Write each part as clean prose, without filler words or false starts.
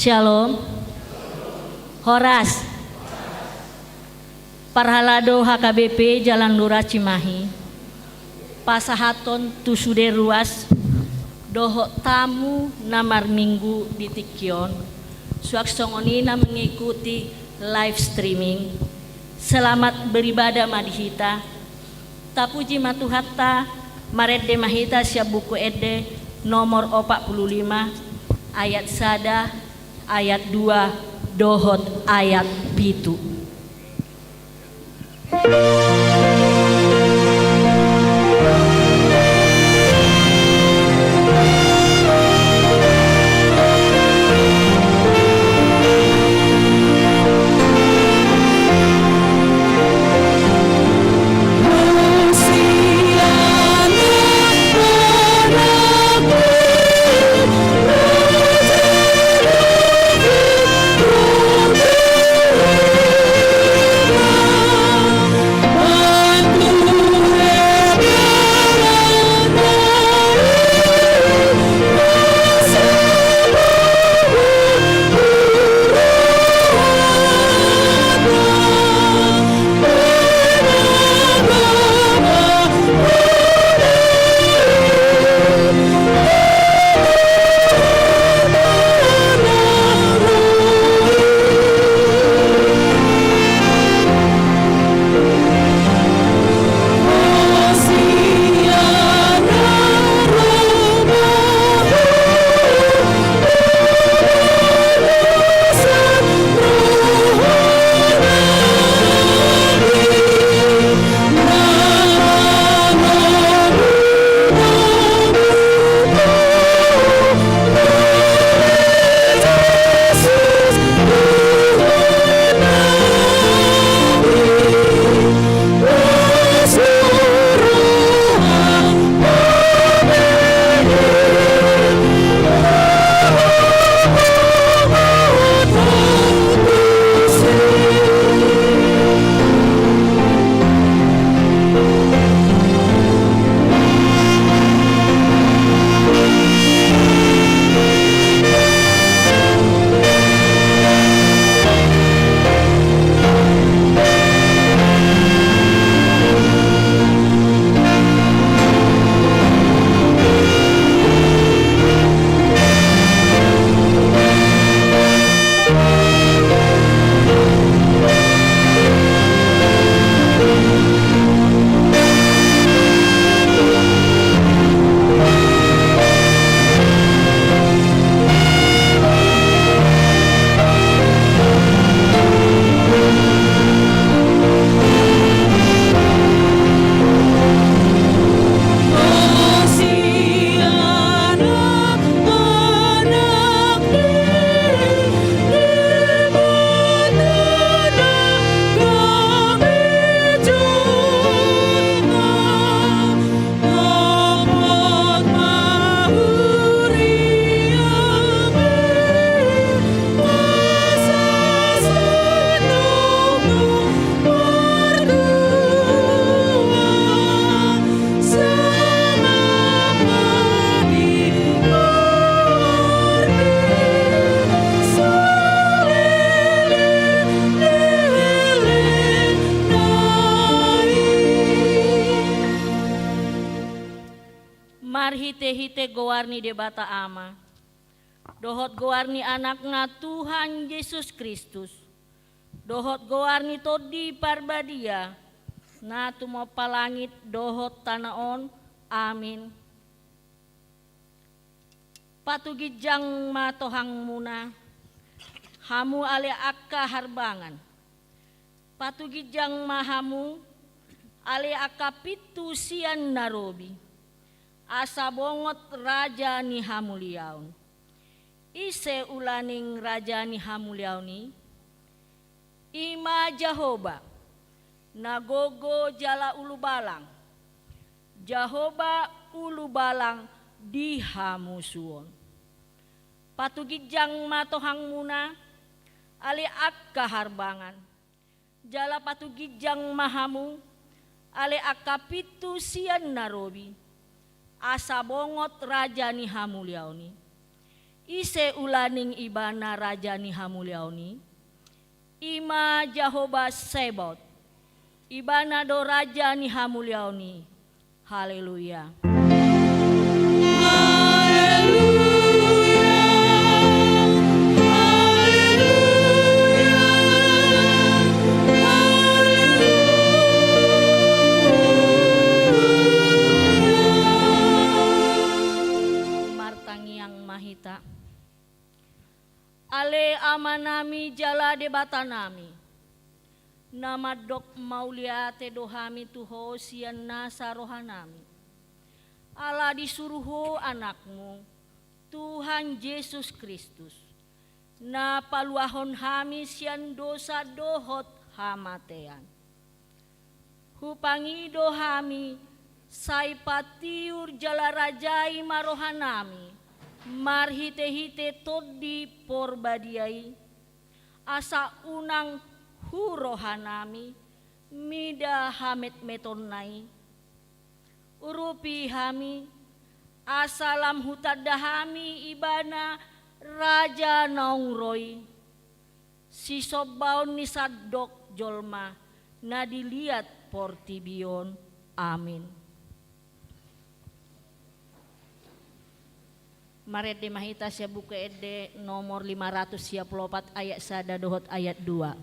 Shalom. Horas. Parhalado HKBP Jalan Lurah Cimahi. Pasahaton tusude ruas. Doho tamu namar minggu di Tikion. Suaksongonina mengikuti live streaming. Selamat beribadah madihita. Tapuji matuhatta maredde mahita siap buku ede nomor 45 ayat sada ayat 2 dohot ayat pitu. Hite-hite gowarni debata ama. Dohot gowarni anakna Tuhan Yesus Kristus. Dohot gowarni todi parbadia. Na tumo palangit dohot tanaon. Amin. Patugijang matohang muna. Hamu ale akka harbangan. Patugijang mahamu ale akka pitu sian narobi. Asa bongot raja ni hamuliaun. Ise ulaning raja ni hamuliauni. Ima Jahoba. Nagogo jala ulu balang. Jahoba ulu balang di hamusuon. Patugijang matohang muna. Ali akka harbangan. Jala patugijang mahamu. Ali akka pitu sian narobi. Asa bongot raja ni hamuliauni. ise ulaning ibana raja ni hamuliauni, ima Jehovah Sebot, ibana do raja ni hamuliauni. Haleluya. Ale amanami jala debata nami, nama dok maulia te dohami tuho sian nasa rohanami. Allah disuruho anakmu, Tuhan Yesus Kristus, na paluahon hami sian dosa dohot hamatean. Hupangi dohami, sai patiur jala rajai marohanami, marhite-hite todi porbadiai, asa unang hurohanami, mida hamet metonai, urupi hami, asalam hutadahami ibana raja naungroi, si sobaun ni sadok jolma, na dilihat portibion, amin. Maret de mahita siya buku ede nomor 534 ayat sada dohot ayat 2.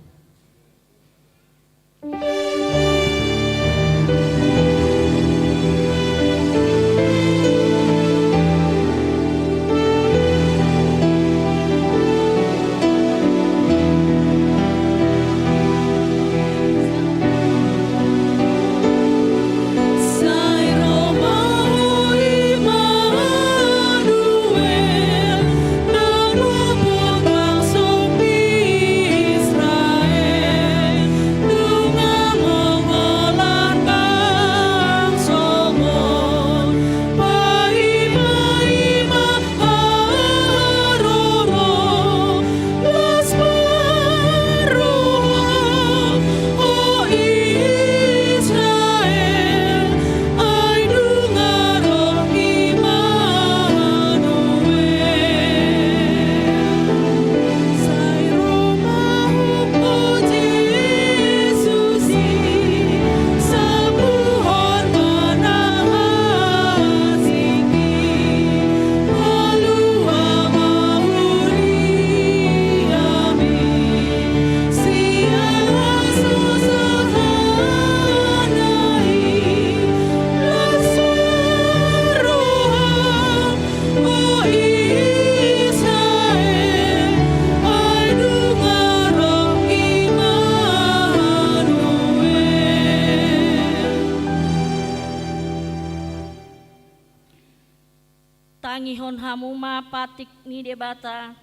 Tangihon hamu mapatik ni debata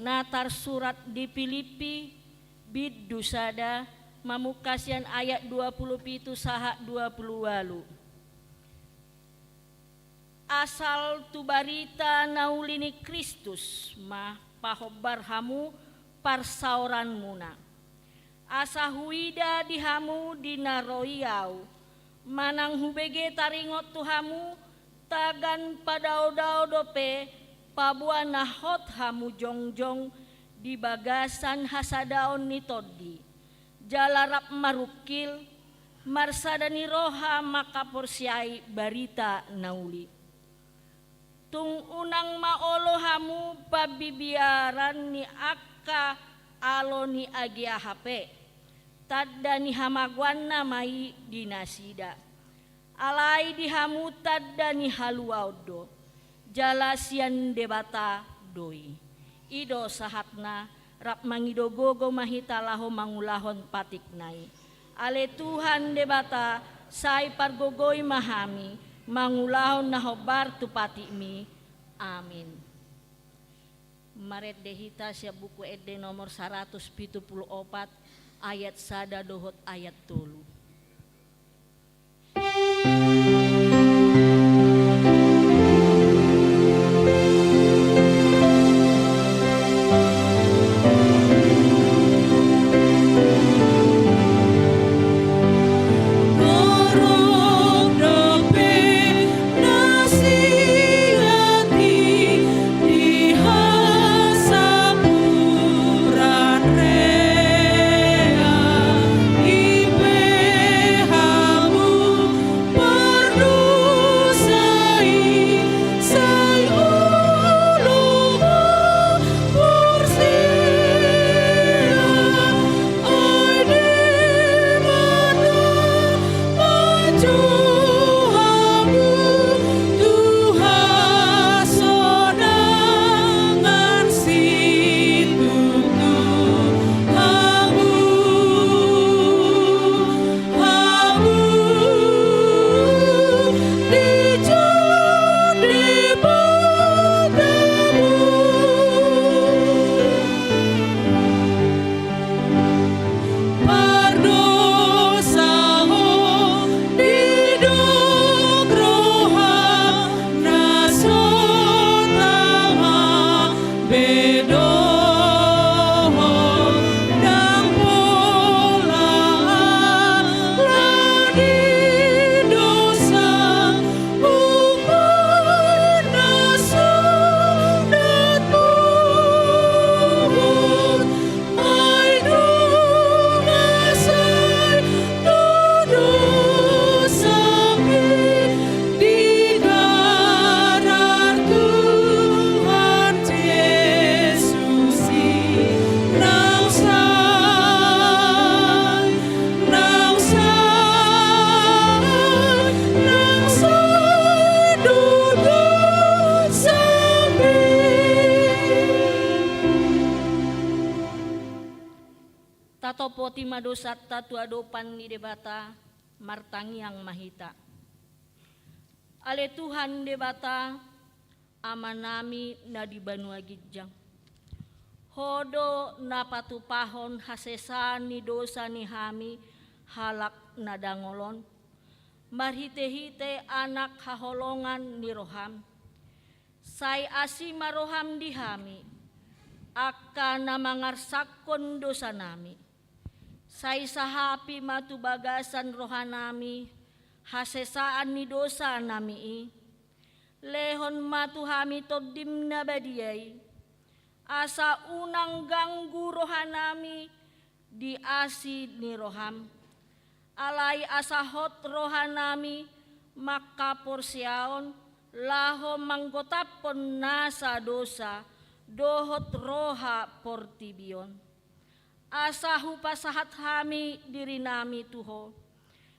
natar surat di Filipi bid dusada mamukasian ayat 27 saha 20 walu. Asal tu barita naulini Kristus mah pahobar hamu parsauran muna. Asa huida dihamu dinaroyau manang hubege taringot tuhamu tagan padao-dao dope pabuan nahot hamu jongjong di bagasan hasadaon ni todi jalarap marukil marsadani roha maka porsiai barita nauli tung unang maolo hamu pabibiaran ni akka alo ni agia hape tadda ni hamagwan namai dinasida alai dihamutad dan haluaudo jalasian debata doi ido sahatna rap mangido gogo mahita laho mangulahon patiknai ale Tuhan debata sai pargogoi mahami mangulahon nahobar tupatimi amin. Maret dehita sia buku ede nomor 174 ayat sada dohot ayat 3. Nasihati di poti madosatta tu adopan ni debata martangiang mahita. Ale Tuhan debata amanami na di Banua Gijang. Hodo na patupahon hasesan ni dosa ni hami halak na dangolon. Marhite-hite anak haholongan ni roham. Say asi maroham di hami. Akka na mangarsakon dosa nami. Say sahapi matubagasan rohanami. Hasesaan ni dosa nami. Lehon matuhami todim na badiyay. Asa unang ganggu rohanami di asi ni roham. Alai asa hot rohanami makaporsiaon laho manggotapon nasa dosa dohot roha portibion. Asa hupasahat hami diri nami tuho.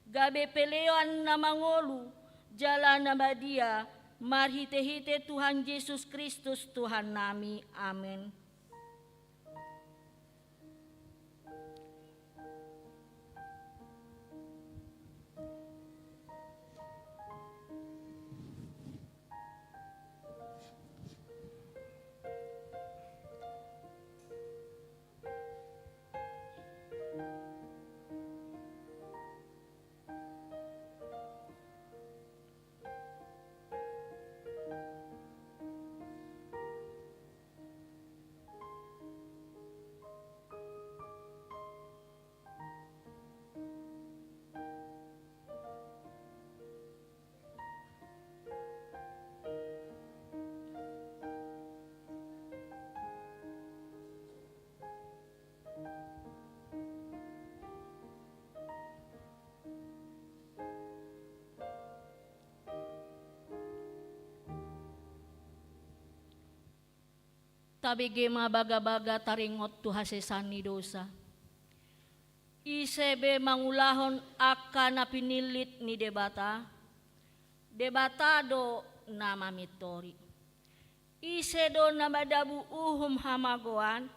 Gabe peleon na mangolu jala na badia. Marhite-hite Tuhan Yesus Kristus Tuhan nami. Amin. Tabige mabaga-baga taringot tu hasesan ni dosa. Isebe mangulahon akka na pinilit ni debata. Debatado na mamitori. Isedo na madabu uhum hamagoan.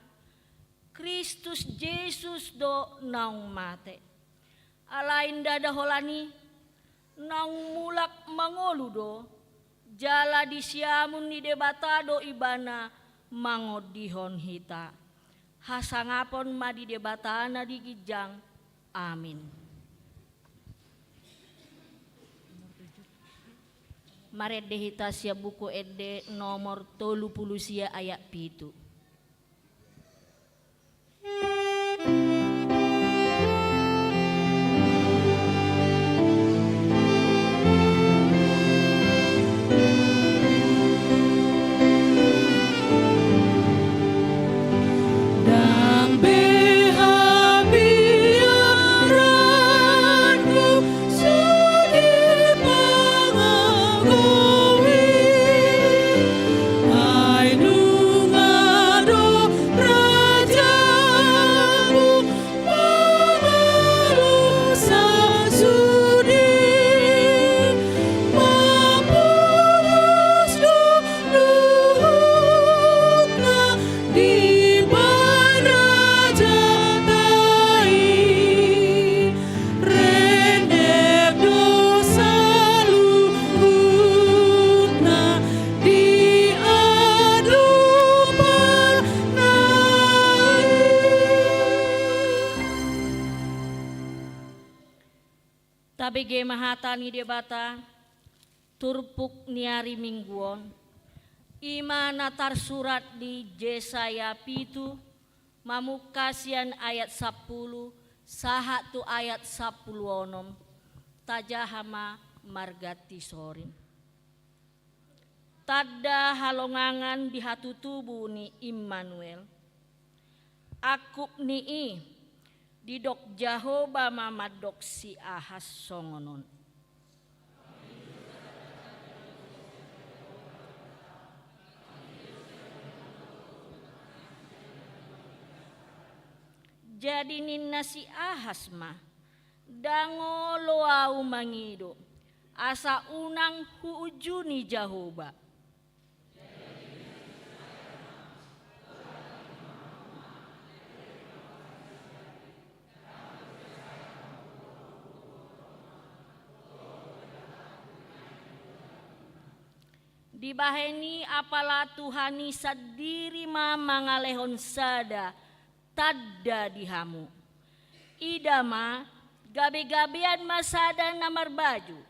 Kristus Jesus do naung mate. Alain dadaholani naung mulak mangolu do. Jala disiamun ni debatado ibana mangodihon hita. Hasangapon madi debatana di Gijang. Amin. Marede hita sia buku ede nomor 30 sia ayat 7. Tabege mahata ni debata turpuk niari mingguon ima natar surat di Yesaya pitu mamukasian ayat 10 saha tu ayat 10 onom tajahama margati sorin tada halongangan di hatu tubuh ni Immanuel akup ni didok Jahoba mamadok si Ahas songonon. Jadi ninna si Ahas mah dangolo au mangido asa unang huujuni Jahoba. dibaheni apala Tuhani sadiri mangalehon sada tadda dihamu. Idama gabe-gabean masada namar baju,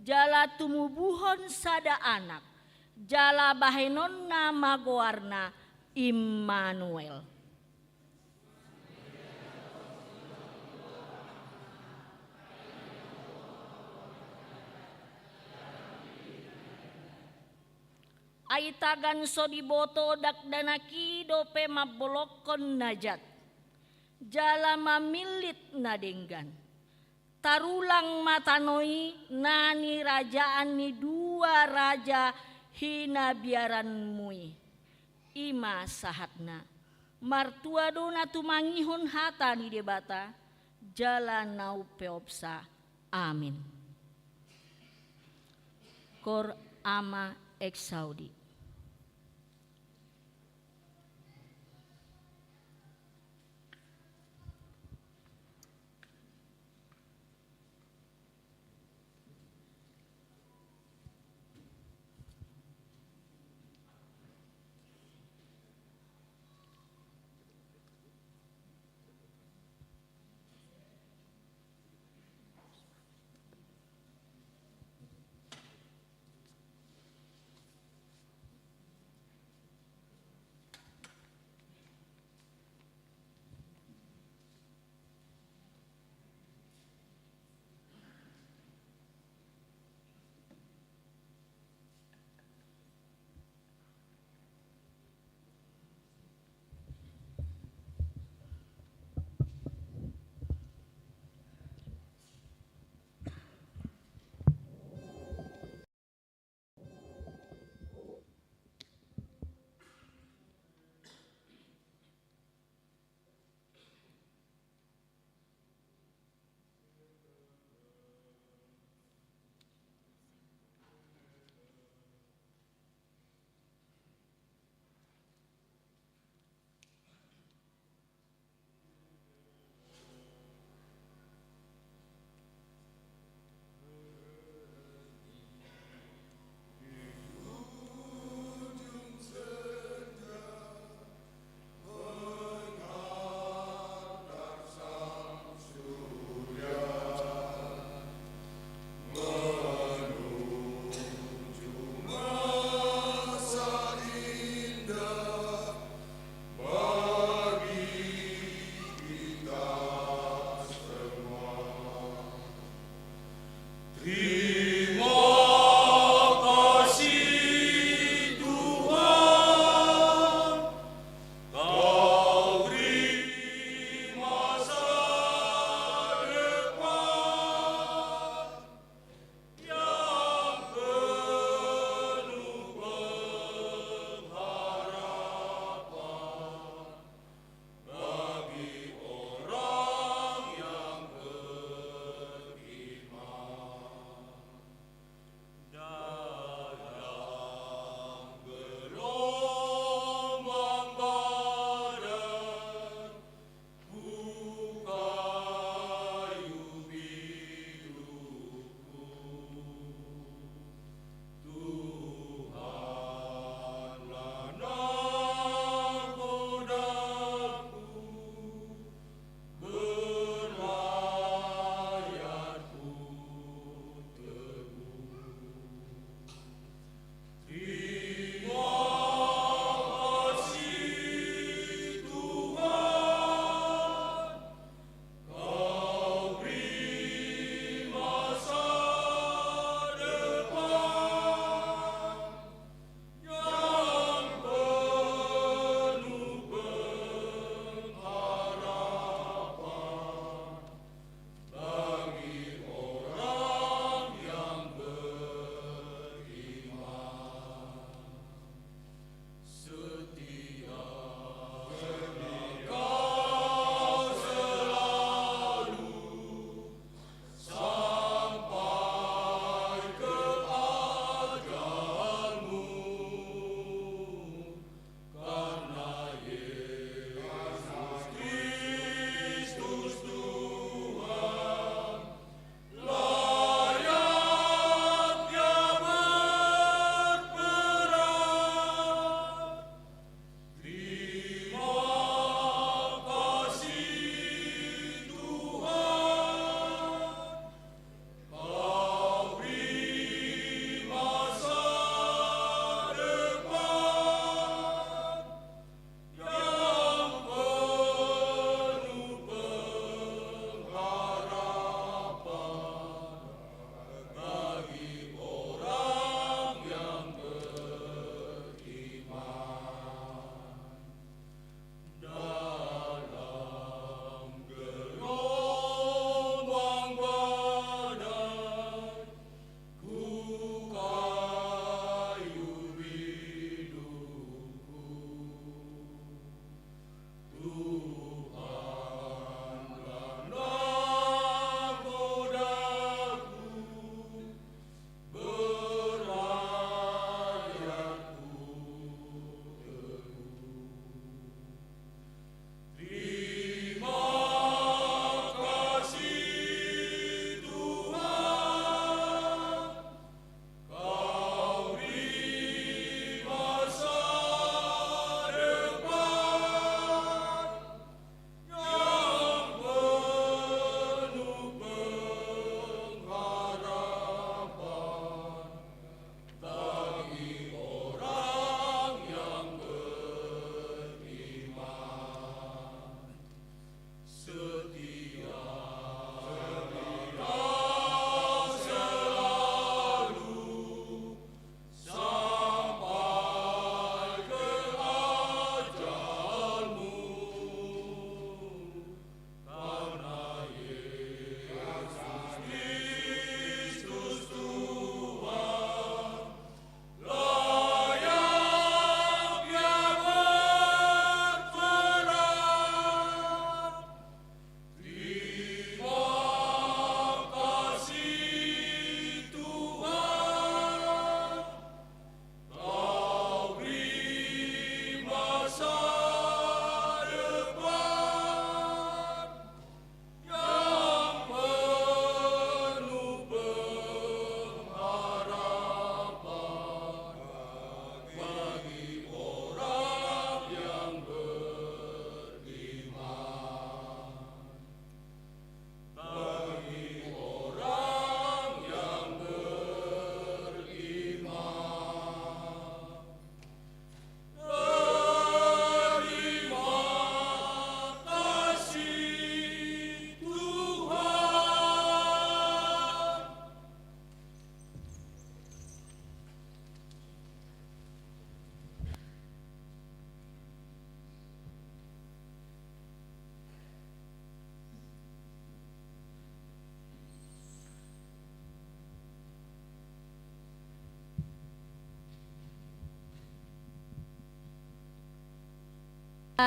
jala tumubuhon sada anak, jala bahenon nama goarna Immanuel. Aitagan so diboto dakdanaki dope mabolokon najat, jala mamilit nadenggan. Tarulang matanoi nani rajaan ni dua raja hina biaran mui. Ima sahatna martua dona tumangihon hata ni debata, jala nau peopsa. Amin. Kor ama exaudi.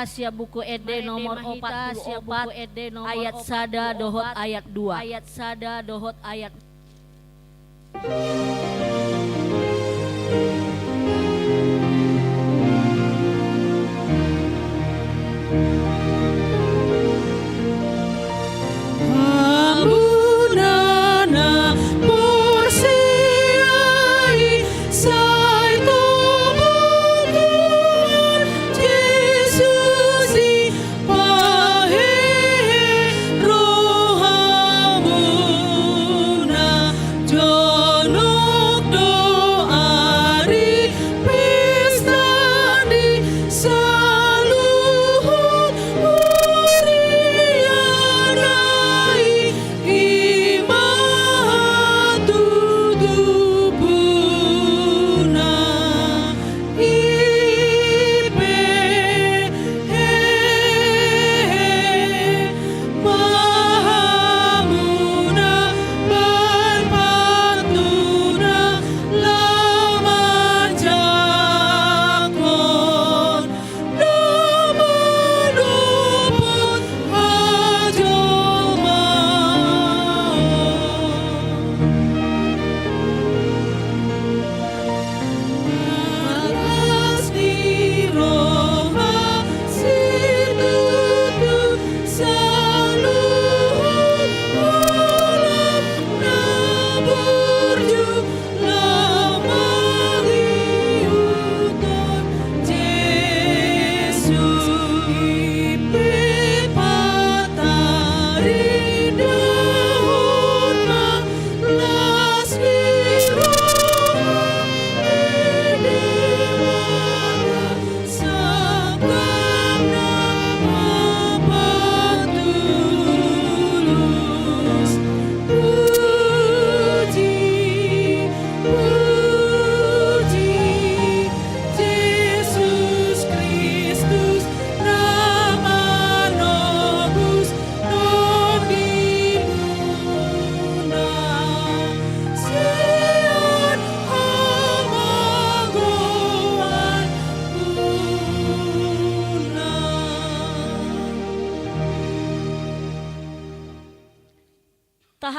Asia buku ede nomor 44 ayat sada dohot ayat 2 ayat sada dohot ayat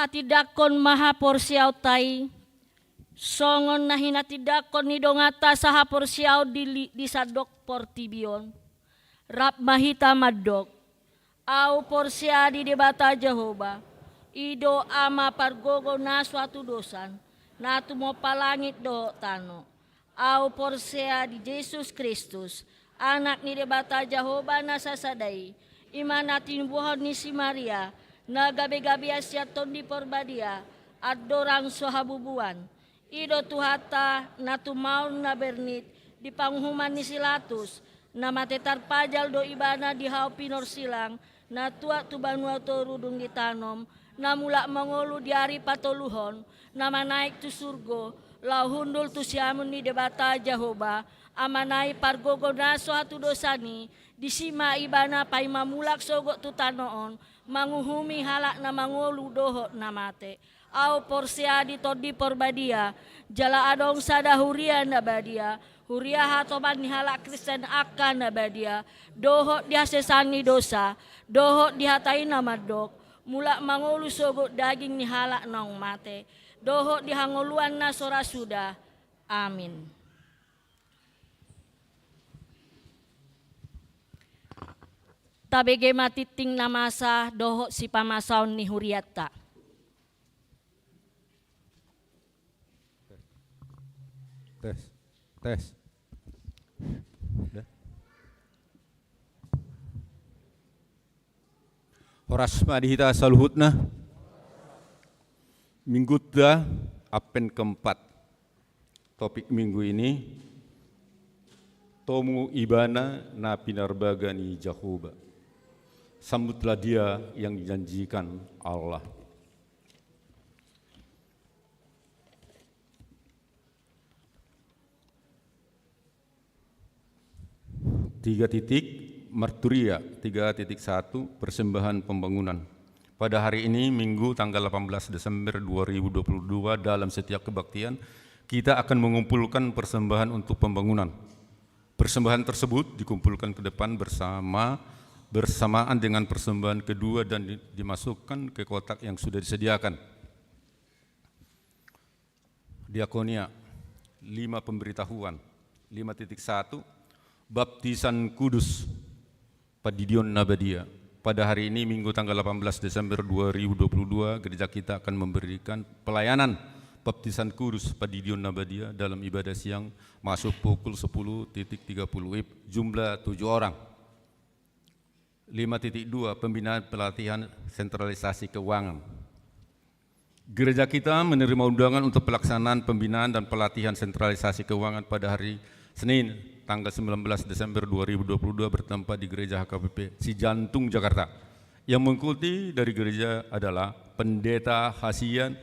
tahati-dakon maha porsiau tai songon nahina tidakon ni dongata saha porsiau di sadok portibion rap mahita madok au porsia di debata Jehoba ido ama pargogo na suatu dosan natu mo palangit do tano au porsia di Yesus Kristus anak ni debata Jehoba na sasadai imana tinbuhon ni si Maria na gabi-gabi asya tondi porbadia at dorang sohabubuan ido tuhata na tumaon na bernit di panghuman ni Silatus na matetar pajal do ibana di hau pinor silang na tua tu banua to rudung ditanom na mula mangolu di hari patoluhon na manaik tu surgo lau hundul tu siamun ni debata Jehoba amanai pargogo na suatu dosani disima ibana pai mamulak sogo tu tanoon manguhumi halak na mangolu dohot na mate au porsia di todi porbadia jala adong sada huria na badia huria hatoban ni halak Kristen akan na badia dohot dihasesani dosa dohot dihatai na madok mula mangolu sogo daging ni halak nong mate dohot dihangoluan na sora sudah amin. Tabege matiting namasa doho si pamasaon ni huriata. Tes. Horas madihita saluhutna. Minggu dah apen keempat. Topik minggu ini Tomu ibana na pinarbagani Jehoba. Sambutlah dia yang dijanjikan Allah. Tiga titik Marturia 3.1 persembahan pembangunan. Pada hari ini Minggu tanggal 18 Desember 2022 dalam setiap kebaktian kita akan mengumpulkan persembahan untuk pembangunan. Persembahan tersebut dikumpulkan ke depan bersamaan dengan persembahan kedua dan dimasukkan ke kotak yang sudah disediakan. Diakonia, 5 pemberitahuan. 5.1 Baptisan Kudus Padidion Nabadia. Pada hari ini Minggu tanggal 18 Desember 2022 gereja kita akan memberikan pelayanan Baptisan Kudus Padidion Nabadia dalam ibadah siang masuk pukul 10.30 WIB, jumlah 7 orang. 5.2 Pembinaan pelatihan sentralisasi keuangan. Gereja kita menerima undangan untuk pelaksanaan pembinaan dan pelatihan sentralisasi keuangan pada hari Senin tanggal 19 Desember 2022 bertempat di Gereja HKBP Cijantung, Jakarta. Yang mengikuti dari gereja adalah Pendeta Hasian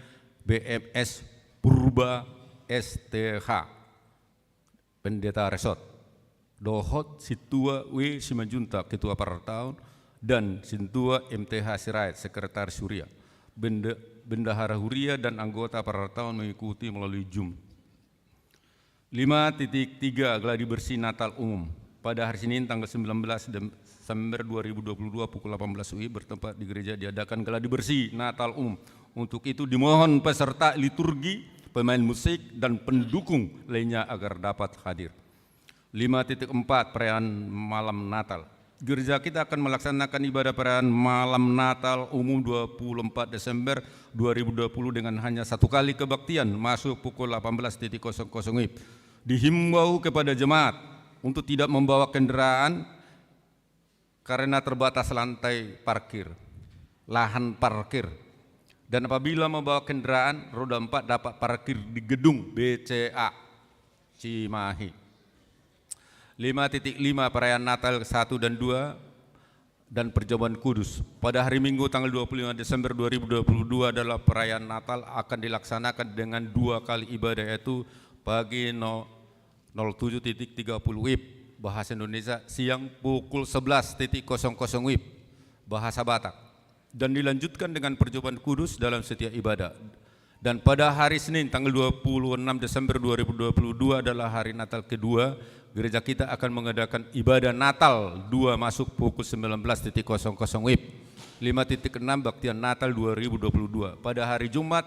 BMS Purba STH, Pendeta Resort, Dohot Situa W. Simanjuntak, Ketua Parataun, dan Sintua MTH Sirait, Sekretaris Huria. Bendahara Huria dan anggota Parataun mengikuti melalui Zoom. 5.3 Gladi Bersih Natal Umum. Pada hari Senin tanggal 19 Desember 2022 pukul 18 WIB bertempat di gereja diadakan gladi bersih Natal Umum. Untuk itu dimohon peserta liturgi, pemain musik, dan pendukung lainnya agar dapat hadir. 5.4 Perayaan Malam Natal. Gereja kita akan melaksanakan ibadah perayaan Malam Natal Umum 24 Desember 2020 dengan hanya 1 kali kebaktian masuk pukul 18.00 WIB. Dihimbau kepada jemaat untuk tidak membawa kendaraan karena terbatas lantai parkir, lahan parkir. Dan apabila membawa kendaraan, roda 4 dapat parkir di gedung BCA Cimahi. 5.5 Perayaan Natal 1 dan 2 dan Perjamuan Kudus. Pada hari Minggu tanggal 25 Desember 2022 adalah perayaan Natal akan dilaksanakan dengan 2 kali ibadah, yaitu pagi 07.30 WIB bahasa Indonesia, siang pukul 11.00 WIB bahasa Batak, dan dilanjutkan dengan perjamuan kudus dalam setiap ibadah. Dan pada hari Senin tanggal 26 Desember 2022 adalah hari Natal kedua, gereja kita akan mengadakan ibadah Natal 2 masuk pukul 19.00 WIB. 5.6 Baktian Natal 2022. Pada hari Jumat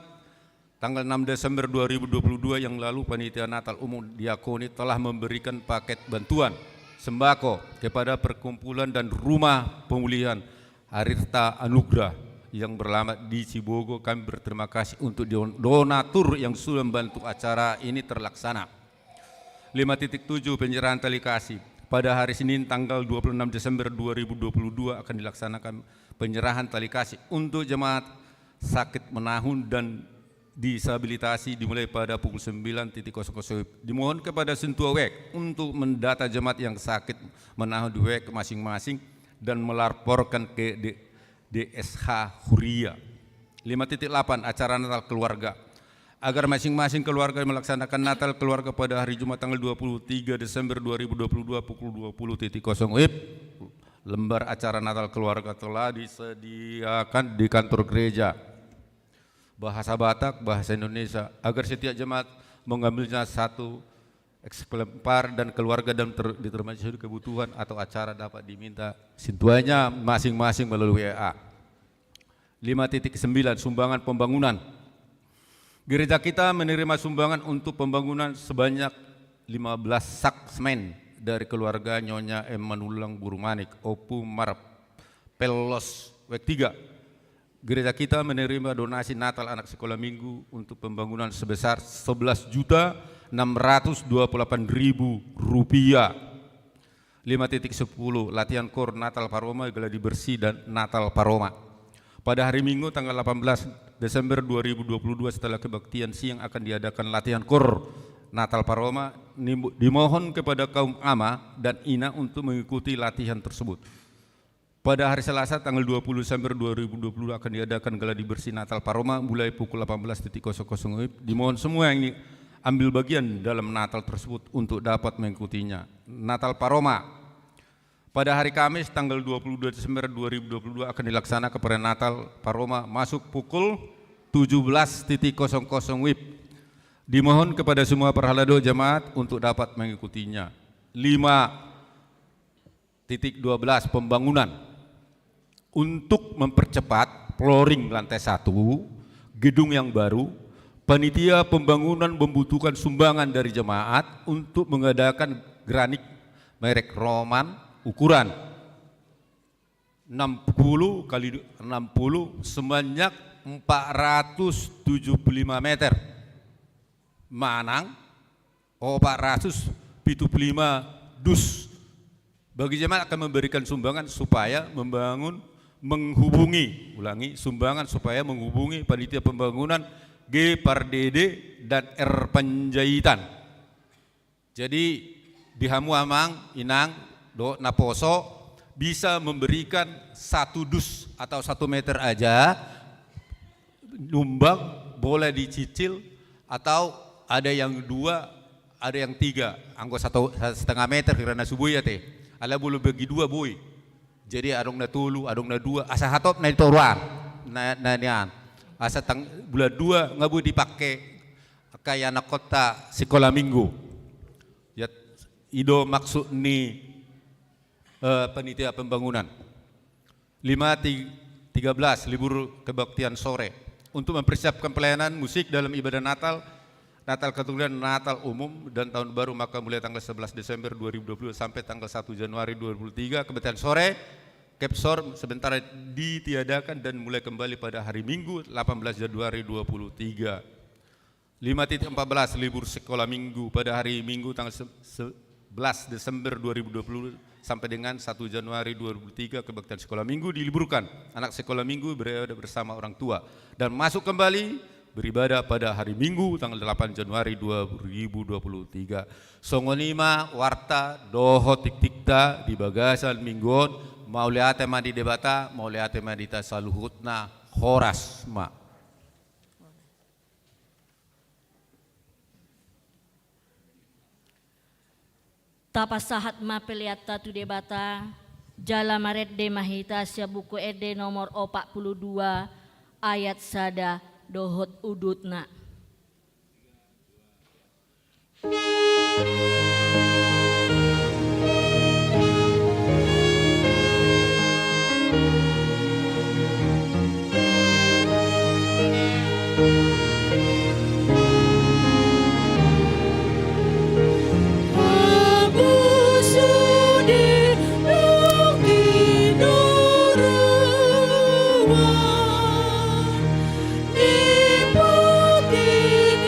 tanggal 6 Desember 2022 yang lalu, Panitia Natal Umum Diakoni telah memberikan paket bantuan sembako kepada perkumpulan dan rumah pemulihan Harirta Anugrah yang beralamat di Cibogo. Kami berterima kasih untuk donatur yang sudah membantu acara ini terlaksana. 5.7 Penyerahan tali kasih. Pada hari Senin tanggal 26 Desember 2022 akan dilaksanakan penyerahan tali kasih untuk jemaat sakit menahun dan disabilitasi dimulai pada pukul 9.00 WIB. Dimohon kepada Sintua WEK untuk mendata jemaat yang sakit menahun di WEK masing-masing dan melaporkan ke DSH Huria. 5.8 Acara Natal Keluarga. Agar masing-masing keluarga melaksanakan Natal keluarga pada hari Jumat tanggal 23 Desember 2022 pukul 20.00 WIB, lembar acara Natal keluarga telah disediakan di kantor gereja. Bahasa Batak, bahasa Indonesia, agar setiap jemaat mengambilnya 1 eksemplar dan keluarga dan diterima sesuai kebutuhan atau acara dapat diminta sintuanya masing-masing melalui WA. 5.9 Sumbangan pembangunan. Gereja kita menerima sumbangan untuk pembangunan sebanyak 15 sak semen dari keluarga Nyonya Emanulang Burumanik, Opu Marap, Pelos, WEK 3. Gereja kita menerima donasi Natal anak sekolah minggu untuk pembangunan sebesar Rp11.628.000. 5.10 Latihan Kor Natal Paroma, Gladi Bersih dan Natal Paroma. Pada hari Minggu tanggal 18 Desember 2022 setelah kebaktian siang akan diadakan latihan Kor Natal Paroma. Dimohon kepada kaum ama dan ina untuk mengikuti latihan tersebut. Pada hari Selasa tanggal 20 Desember 2020 akan diadakan Gladi Bersih Natal Paroma mulai pukul 18.00 WIB. Dimohon semua yang ambil bagian dalam Natal tersebut untuk dapat mengikutinya. Natal Paroma. Pada hari Kamis tanggal 22 Desember 2022 akan dilaksanakan perayaan Natal Paroma masuk pukul 17.00 WIB. Dimohon kepada semua perhalado jemaat untuk dapat mengikutinya. 5.12 pembangunan untuk mempercepat flooring lantai 1 gedung yang baru. Panitia pembangunan membutuhkan sumbangan dari jemaat untuk mengadakan granit merek Roman ukuran 60 kali 60 sebanyak 475 meter. Manang 475 dus. Bagi jemaat akan memberikan sumbangan supaya menghubungi panitia pembangunan G Pardede dan R Panjaitan. Jadi Bihamu Amang Inang Do Naposo bisa memberikan 1 dus atau 1 meter aja, nyumbang boleh dicicil, atau ada yang 2, ada yang 3, anggo 1,5 meter karena subuh ya teh. Ala boleh bagi 2 boy. Jadi adong na tulu, adong na 2, asa hatop na itoruan. Na nian. Asa bulan 2 nggak boleh dipakai kayak anak kota sekolah minggu. Ya, ido maksud ni panitia pembangunan. 5.13 libur kebaktian sore untuk mempersiapkan pelayanan musik dalam ibadah Natal Katulikan, Natal umum dan tahun baru, maka mulai tanggal 11 Desember 2020 sampai tanggal 1 Januari 2023 kebaktian sore Kepsor sebentar ditiadakan dan mulai kembali pada hari Minggu 18 Januari 2023. 5.14 libur sekolah minggu pada hari Minggu tanggal 11 Desember 2020 sampai dengan 1 Januari 2023 kebaktian sekolah minggu diliburkan. Anak sekolah minggu berada bersama orang tua dan masuk kembali beribadah pada hari Minggu tanggal 8 Januari 2023. Songonima warta doho tik-tikta di bagasan minggon mau lihat tema di debata, mau lihat tema di tasaluhutna horas ma. Tapasahat ma peliata tu debata jala maret de mahita sia buku ede nomor 42 ayat sada dohot udutna. Di putih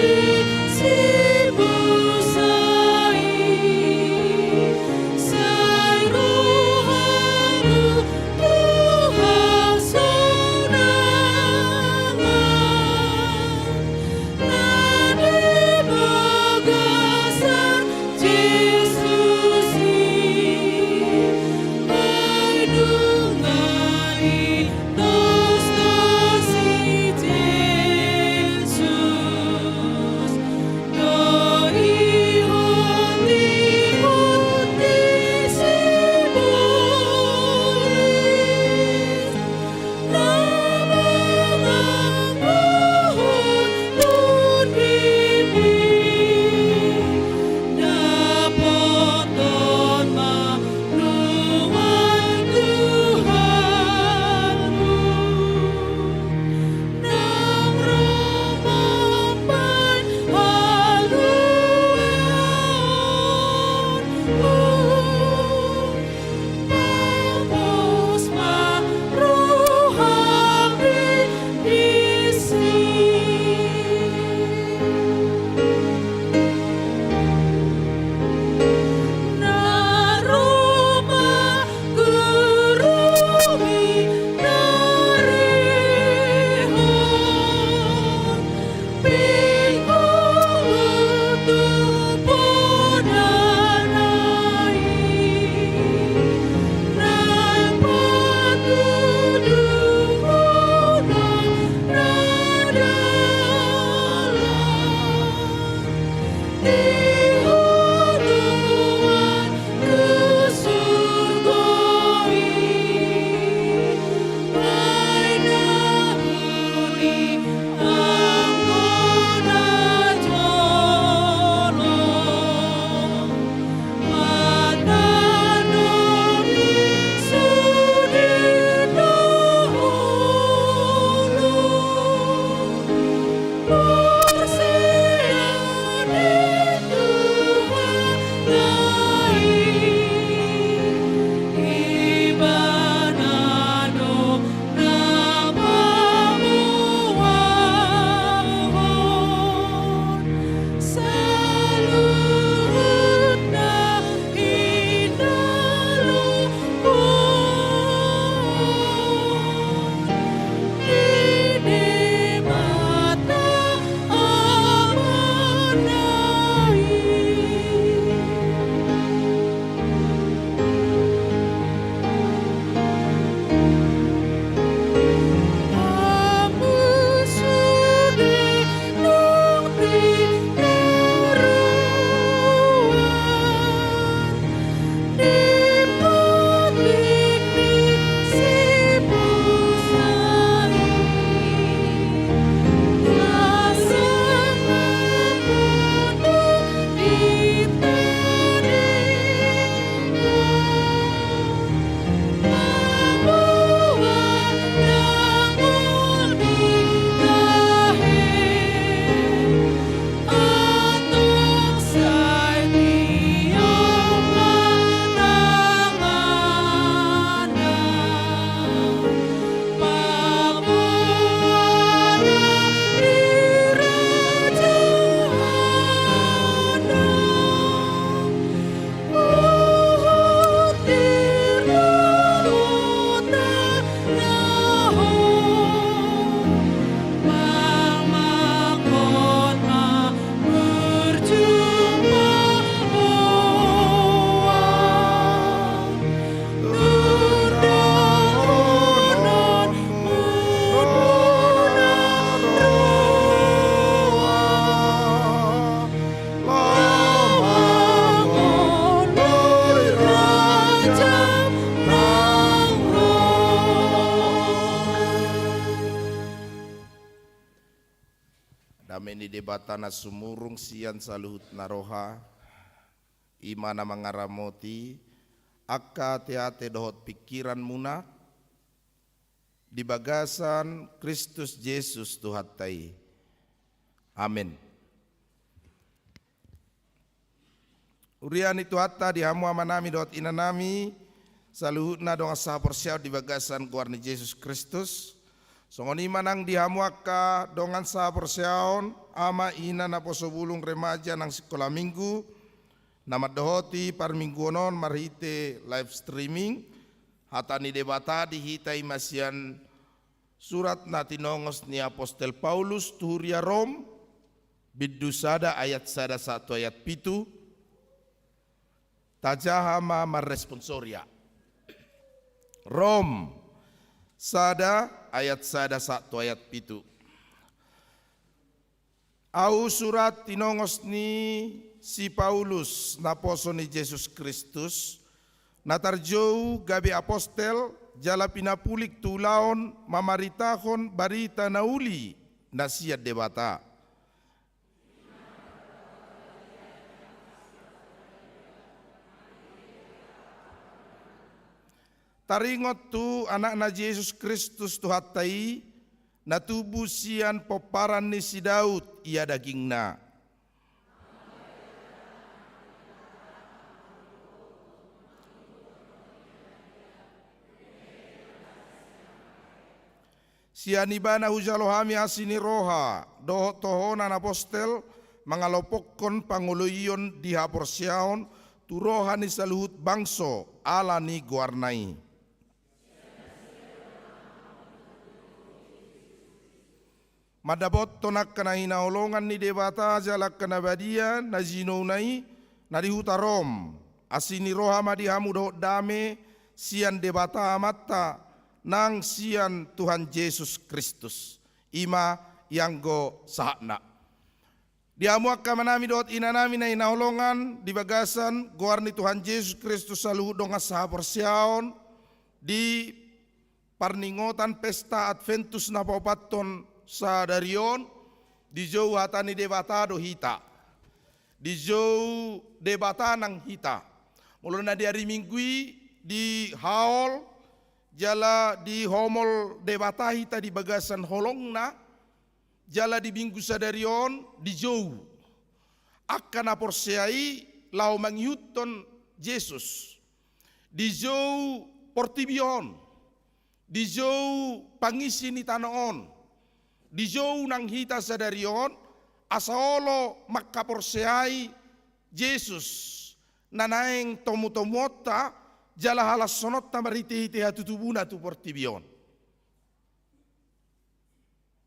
si busai debatana sumurung sian saluhut naroha imana mangaramoti akka teate dohot pikiran muna di bagasan Kristus Yesus Tuhatai. Amin. Urian itu hatta di hamu amanami dohot inanami saluhutna dong asa porsiaw di bagasan guarni Yesus Kristus. Songoni manang di hamu akka dongan sa porsiaon ama ina na posobulung remaja nang sekolah minggu. Nama dohoti par mingguonon marhite live streaming hatani debata dihitai masian surat natinongos ni Apostel Paulus tuhuria Rom bidusada ayat 1 ayat 7 tajahama marresponsoria Rom sada ayat 1 ayat 7 au surat tinongos ni si Paulus naposo ni Yesus Kristus natarjou gabi apostel jala pinapulik tulaon mamaritahon barita nauli nasiat debata. Taringot tu anak na Yesus Kristus tuhatai natubu sian poparan ni si Daud ia dagingna. Sianibana hujalohami asini roha doho tohonan apostel mangalopokon panguluyon di haporsiaon turohani saluhut bangso ala ni guarnai. Madabot tonak kana hinaolongan ni debata jalak kana badia na zinonai na dihuta Rom asini roha madihamu doho dame sian debata amatta nang sian Tuhan Yesus Kristus ima yang go sahakna. Diamu akka manami doot inanami na inaolongan di bagasan guarni Tuhan Yesus Kristus saluhut donga sahaporsiaon di parningotan pesta Adventus na paupaton sa darion di jauh hatani debata do hita di jauh debata nang hita muluna di hari minggu di haol jala di homol debata hita di bagasan holongna jala di minggu sadarion di jauh akan aporsiai lau mangyuton Yesus di jauh portibion di jauh pangisi ni tanoon di jauh nang hita sadarion asaolo makaporsiai Yesus nanaeng tomutomota jala halas sonot na mariti-hiti hatutubuna tu portibion.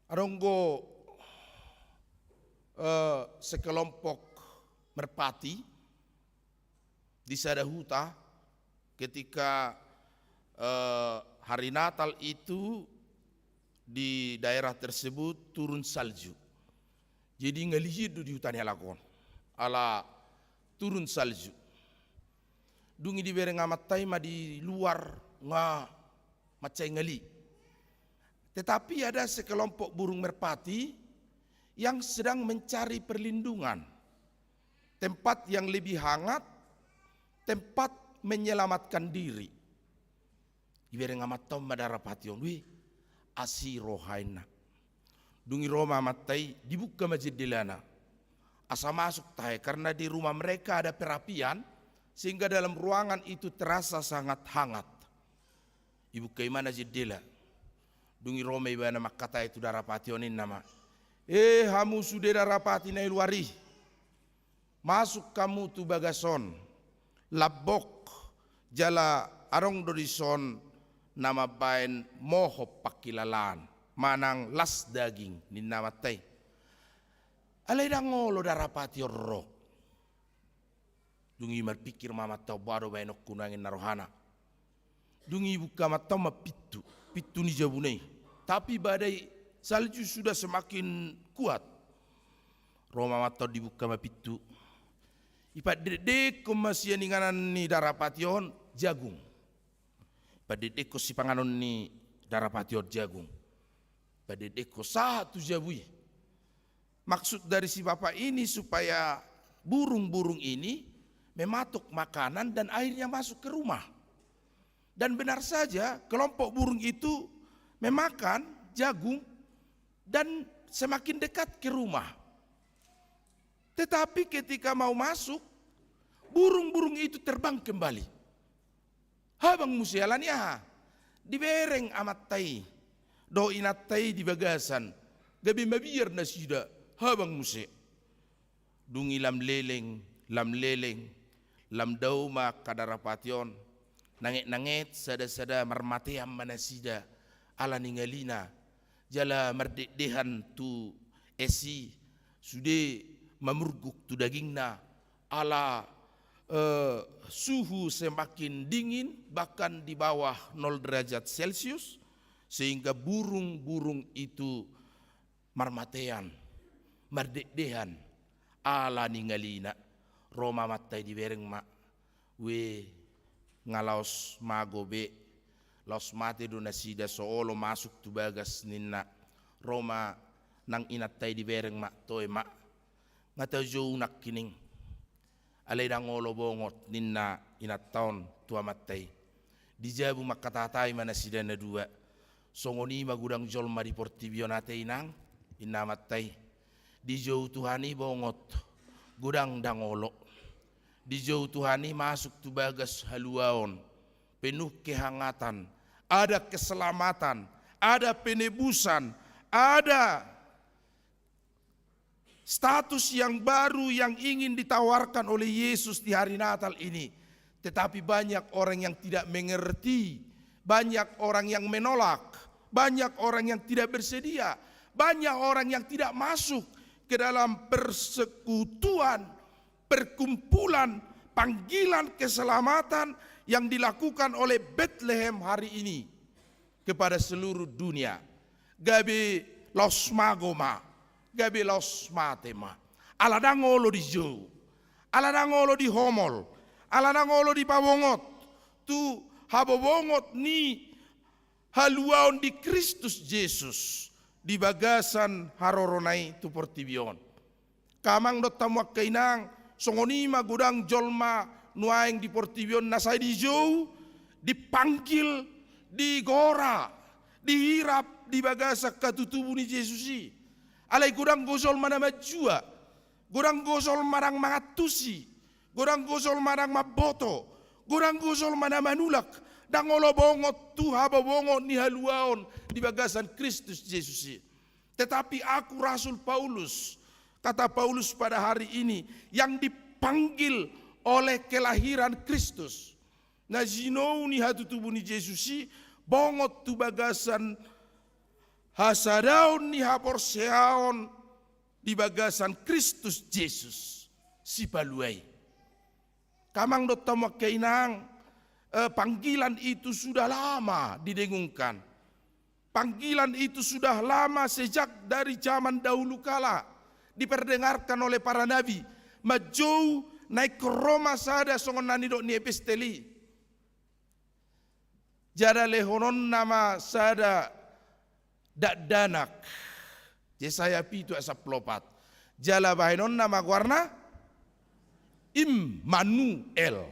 Aronggo sekelompok merpati di Sadahuta ketika hari Natal itu di daerah tersebut turun salju. Jadi ngelihidu di hutan halakon ala turun salju. Dungi di bereng amat taima di luar nga macai ngali. Tetapi ada sekelompok burung merpati yang sedang mencari perlindungan. Tempat yang lebih hangat, tempat menyelamatkan diri. Di bereng amat taima darapation, wih asi rohaina. Dungi Roma matai dibuka masjid dilana. Asa masuk tahe karena di rumah mereka ada perapian sehingga dalam ruangan itu terasa sangat hangat. Ibu kaimana jidila. Dungi Roma ibana makata itu darapationin nama. Hamu sudah darapati na luari. Masuk kamu tu bagason. Labok jala arong dorison nama bain moho pakilalan. Manang las daging ni namatay. Alay da ngolo darapati orro. Dungi marpikir mama tau baro bainok kunangin narohana. Dungi buka mata mapitu, pitu ni jabunai. Tapi badai salju sudah semakin kuat. Roma mata dibuka mapitu. Ipat dedek masih ninganan ni darapation jagung. Ipat dedek si panganon ni darapation jagung. Padedeko satu jabui. Maksud dari si bapak ini supaya burung-burung ini mematuk makanan dan airnya masuk ke rumah. Dan benar saja kelompok burung itu memakan jagung dan semakin dekat ke rumah. Tetapi ketika mau masuk, burung-burung itu terbang kembali. Habang musialannya, dibereng amat tai, do inat tai di bagasan, gabi mabiyar na sida, habang musi. Dungi lam leleng, lam dauma kadarapation, nangit sada-sada marmatiam manasida, ala ningalina, jala merdekdehan tu esi, sude mamurguk tu dagingna, ala suhu semakin dingin bahkan di bawah 0 derajat Celcius, sehingga burung-burung itu marmatean, merdekdehan, ala ningalina, Roma matai di bereng mak, we ngalaos magobe, laos mate do nasida soolo masuk tu bagas ninna, Roma nang inatai di bereng mak toy mak, ngata jauh nak kining, alay dangolo bongot ninna inat taon tua matay. Dijabu makatatay manasida na dua. Songoni magudang jolma di Portibio natay nang inna matay. Dijau Tuhani bongot gudang dangolo. Dijau Tuhani masuk tu bagas haluaon. Penuh kehangatan, ada keselamatan, ada penebusan, ada status yang baru yang ingin ditawarkan oleh Yesus di hari Natal ini. Tetapi banyak orang yang tidak mengerti, banyak orang yang menolak, banyak orang yang tidak bersedia, banyak orang yang tidak masuk ke dalam persekutuan, perkumpulan, panggilan keselamatan yang dilakukan oleh Bethlehem hari ini kepada seluruh dunia. Gabi los magoma, gabi los matema, aladangolo di jo, aladangolo di homol, aladangolo di pawongot, tu habobongot ni haluaon di Kristus Yesus di bagasan haroronai tu Portibion. Kamang dot tamuak kainang songonima gudang jolma nuaing di Portibion nasai di jo, dipanggil, digora, dihirap di bagasak katutubu ni Yesusi. Alay gudang gosol mana majua, gudang gosol marang mangatusi, gudang gosol marang maboto, gudang gosol mana manulak, dangolo bongot tu haba bongot ni haluaon di bagasan Kristus Yesus. Tetapi aku Rasul Paulus, kata Paulus pada hari ini, yang dipanggil oleh kelahiran Kristus. Na zinou ni hatutubu ni Yesus, bongot tu bagasan hasadaon ni haporseaon di bagasan Kristus Yesus si paluai. Kamang dot tamuak kainang, panggilan itu sudah lama didengungkan. Panggilan itu sudah lama sejak dari zaman dahulu kala diperdengarkan oleh para nabi. Majou naik ke Roma sada songon nani dok ni episteli. Jada lehonon nama sada dak danak Yesaya pitu asa plopat jala bahinon nama warna Immanuel,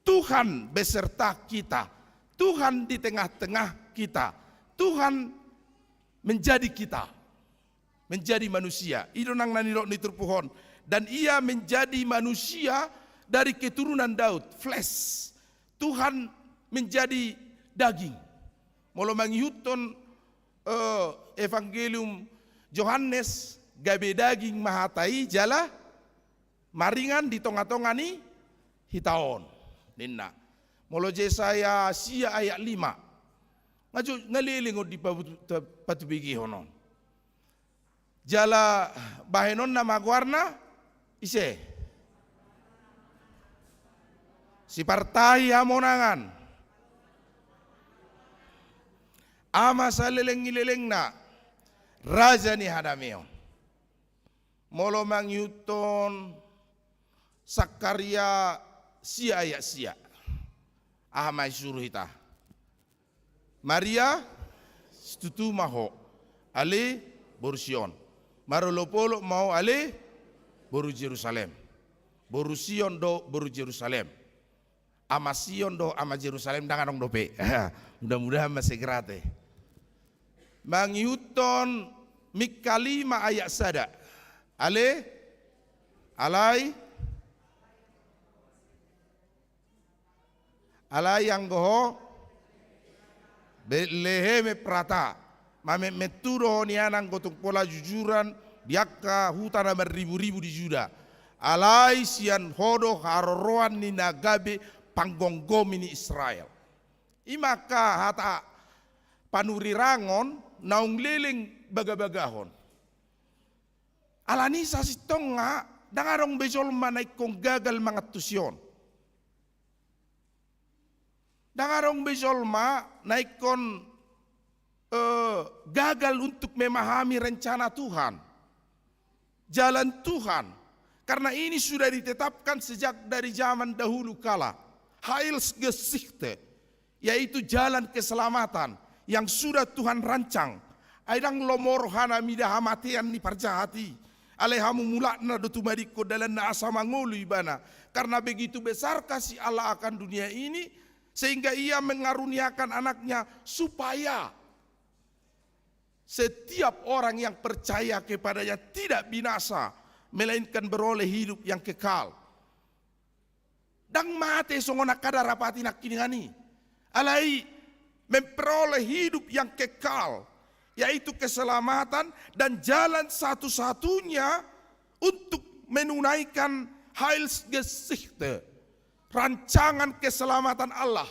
Tuhan beserta kita, Tuhan di tengah-tengah kita, Tuhan menjadi kita, menjadi manusia. Idonang nanirok nitur pohon, dan ia menjadi manusia dari keturunan Daud, flesh. Tuhan menjadi daging. Molo mangihuton Evangelium Yohanes gabe daging mahatai jala maringan di tonga-tonga ni hitaon ninna. Molo Yesaya sia ayat 5 ngaju ngalilingo di patubigi honon jala bahenon nama guarna ise si partai hamonangan ama saleleng-ileleng na raja ni hadameon. Molo mangyuton Sakaria sia ayat sia. Ahmai suruh hita. Maria stutu maho ale borsion. Marolopolo mau ale boru Jerusalem. Boru Sion do boru Jerusalem. Ama Sion do ama Jerusalem danganong dope. Mudah-mudahan masih gerate. Mangiuton mikalima ayat sada. Ale alai yang goho Betlehem prata mame meturo ni anang gotong pola jujuran biaka hutana beribu-ribu di Juda alai sian hodo haroroan ni nagabe panggonggomi ni Israel imaka hata panurirangon naung liling baga-bagahon alani sasitonga dangarong bejol manaik kong gagal mangatusyon dangarong bejolma naikon gagal untuk memahami rencana Tuhan, jalan Tuhan. Karena ini sudah ditetapkan sejak dari zaman dahulu kala. Heilsgeschichte, yaitu jalan keselamatan yang sudah Tuhan rancang. Aidang lomor hana midah matian ni parjahati. Alehamu mulakna dotumadiko dalam naasa mangulu ibana. Karena begitu besar kasih Allah akan dunia ini, sehingga ia mengaruniakan anaknya supaya setiap orang yang percaya kepadanya tidak binasa, melainkan beroleh hidup yang kekal. Dang mate songona kada rapati nak kinihani. Alai memperoleh hidup yang kekal, yaitu keselamatan dan jalan satu-satunya untuk menunaikan Heilsgeschichte. Rancangan keselamatan Allah,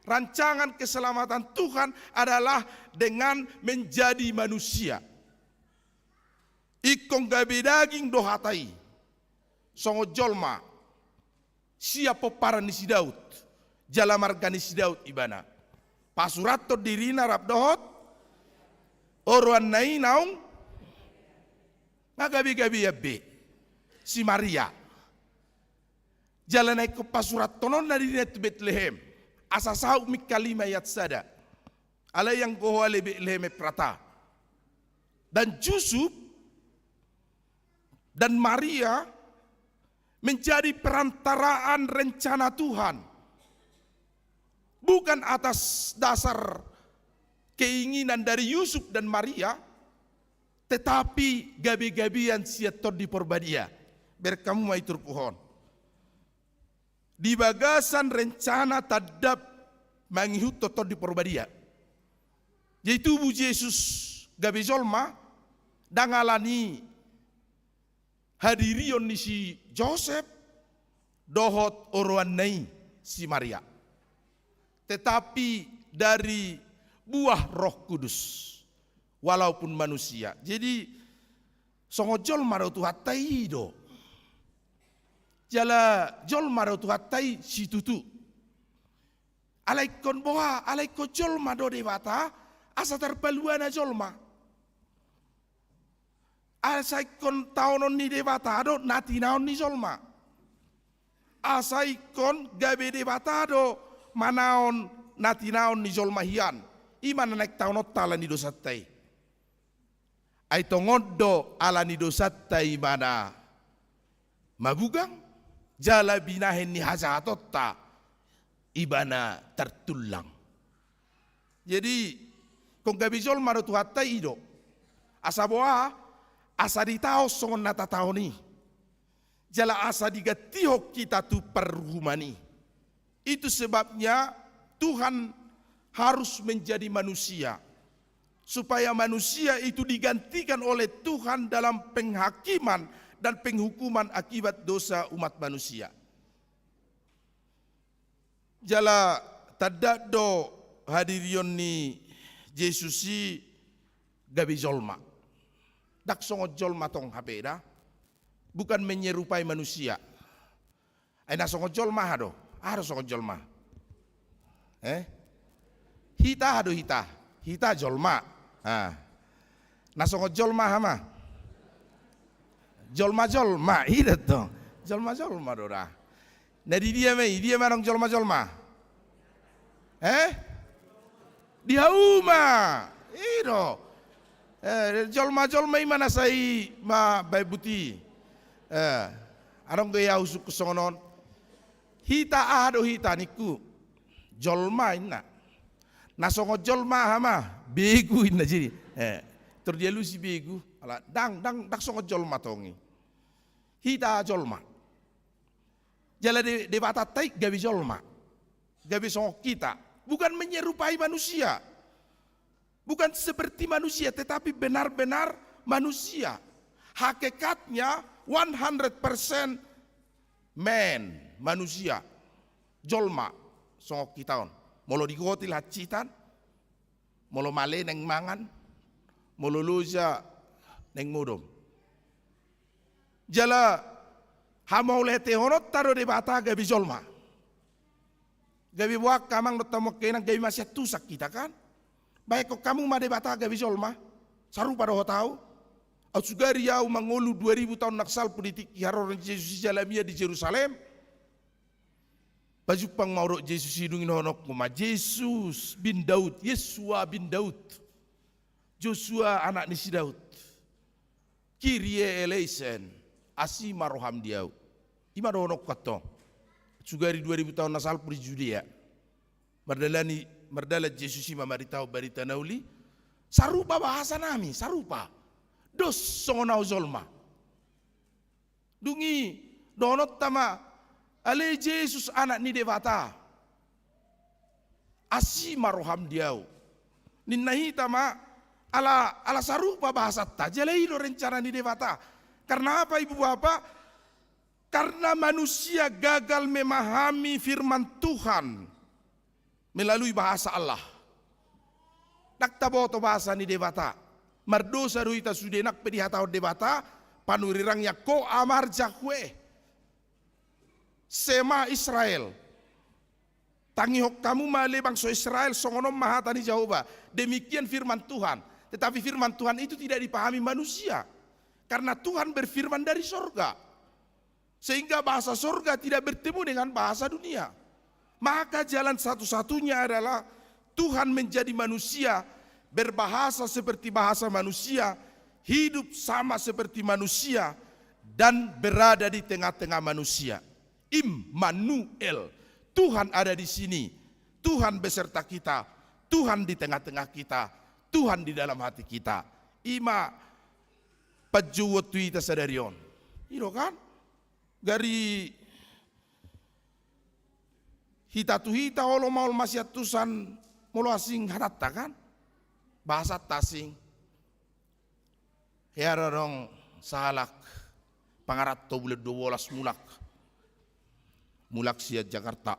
rancangan keselamatan Tuhan adalah dengan menjadi manusia. Ikong gabe daging dohatai, songo jolma, siapa para nisi Daud, jala marga nisi Daud ibana. Pasurato dirina rap dohot, oruan nai naung, magabi-gabi yabe, si Maria. Jalan naik ke pasurat tonon dari net Bethlehem. Asasau mikalima yat sada. Ala yang goho ale Bethlehem prata. Dan Yusuf dan Maria menjadi perantaraan rencana Tuhan. Bukan atas dasar keinginan dari Yusuf dan Maria, tetapi gabi-gabian siator di porbadia. Berkamu maitur pohon. Di bagasan rencana tadap mangihut toto di porbadia. Yaitu Bu Yesus gabe jolma dangalani hadirion ni si Joseph dohot oroan nai si Maria. Tetapi dari buah Roh Kudus walaupun manusia. Jadi songo jolma do tuhatai do. Jala jol maro tu hatai si tutu. Alaikon boha, alaikon jol mado dewata, asa terpaluana jolma. Asaikon taonon ni dewata do nati naon ni jolma. Asaikon gabe dewata do manaon nati naon ni jolma hian. Iman naik taonot tala ni dosatai. Aitongodo ala ni dosatai mana mabugang. Jala binahin ni hazatotta ibana tertulang. Jadi kung gabizol marutu hatai ido asa boa asa ditaos songon nata tahoni. Jala asa digatihok kita tu perhumani. Itu sebabnya Tuhan harus menjadi manusia supaya manusia itu digantikan oleh Tuhan dalam penghakiman dan penghukuman akibat dosa umat manusia. Jala tadado hadirion ni Yesusi gabi jolma. Dak songo jolma tong hapeda bukan menyerupai manusia. Aina songo jolma hado, harus songo jolma. Hita hado hita jolma. Na songo jolma hama. Jolma hidat dong. Jolma dora. Nah dia marong jolma. Dia uma. Iro. Jolma mana sai ma bai buti. Arong gaya usuk songon. Hita ado hita niku. Jolma ina. Nasongo jolma hama begu ina jadi. Terdia lusi begu. Ala dang songo jolma tongi. Hita jolma. Jala de bata taik gabi jolma. Gabi songo kita. Bukan menyerupai manusia. Bukan seperti manusia, tetapi benar-benar manusia. Hakikatnya 100% man, manusia. Jolma, songok kitaon. Molo digotil hacitan, molo male neng mangan, molo loja neng modom. Jala hamau lete honot taro de bata gabi jolma. Gabi buak kamang dotamok kenang gabi masih tusak kita kan? Baik kok kamu made bata gabi jolma, saru pada tahu. Ausugari yau mangolu 2000 tahun naksal politik haroran Yesus jalamia di Jerusalem. Baju pang maurok Yesus hidungin honok kuma Yesus bin Daud, Yesua bin Daud, Joshua anak nisi Daud. Kirie eleisen, asima roham diau. Ima honok kato. Sugari 2000 tahun naksal politik Judea. Merdala Yesus ima maritahu barita nauli sarupa bahasa nami sarupa dos songonau zolma dungi donot tama ale Yesus anak ni devata asima roham diau ninnahi tama ala sarupa bahasa tajalai lo rencana ni devata karena apa ibu bapak karena manusia gagal memahami firman Tuhan melalui bahasa Allah. Naktaboto bahasa ni devata. Mardosa ruita sudenak pedihataw devata. Panurirangnya ko amar jakwe. Sema Israel. Tangihok kamu male bangsa Israel songonom mahatani Jehovah. Demikian firman Tuhan. Tetapi firman Tuhan itu tidak dipahami manusia. Karena Tuhan berfirman dari sorga. Sehingga bahasa sorga tidak bertemu dengan bahasa dunia. Maka jalan satu-satunya adalah Tuhan menjadi manusia, berbahasa seperti bahasa manusia, hidup sama seperti manusia, dan berada di tengah-tengah manusia. Immanuel, Tuhan ada di sini, Tuhan beserta kita, Tuhan di tengah-tengah kita, Tuhan di dalam hati kita. Ima pajuwat tuita sadarion. Iro kan? Dari hita holo maul masyatusan molo asing hatatta kan bahasa tasing ya rong salak pangarat to bulan 12 mulak sia Jakarta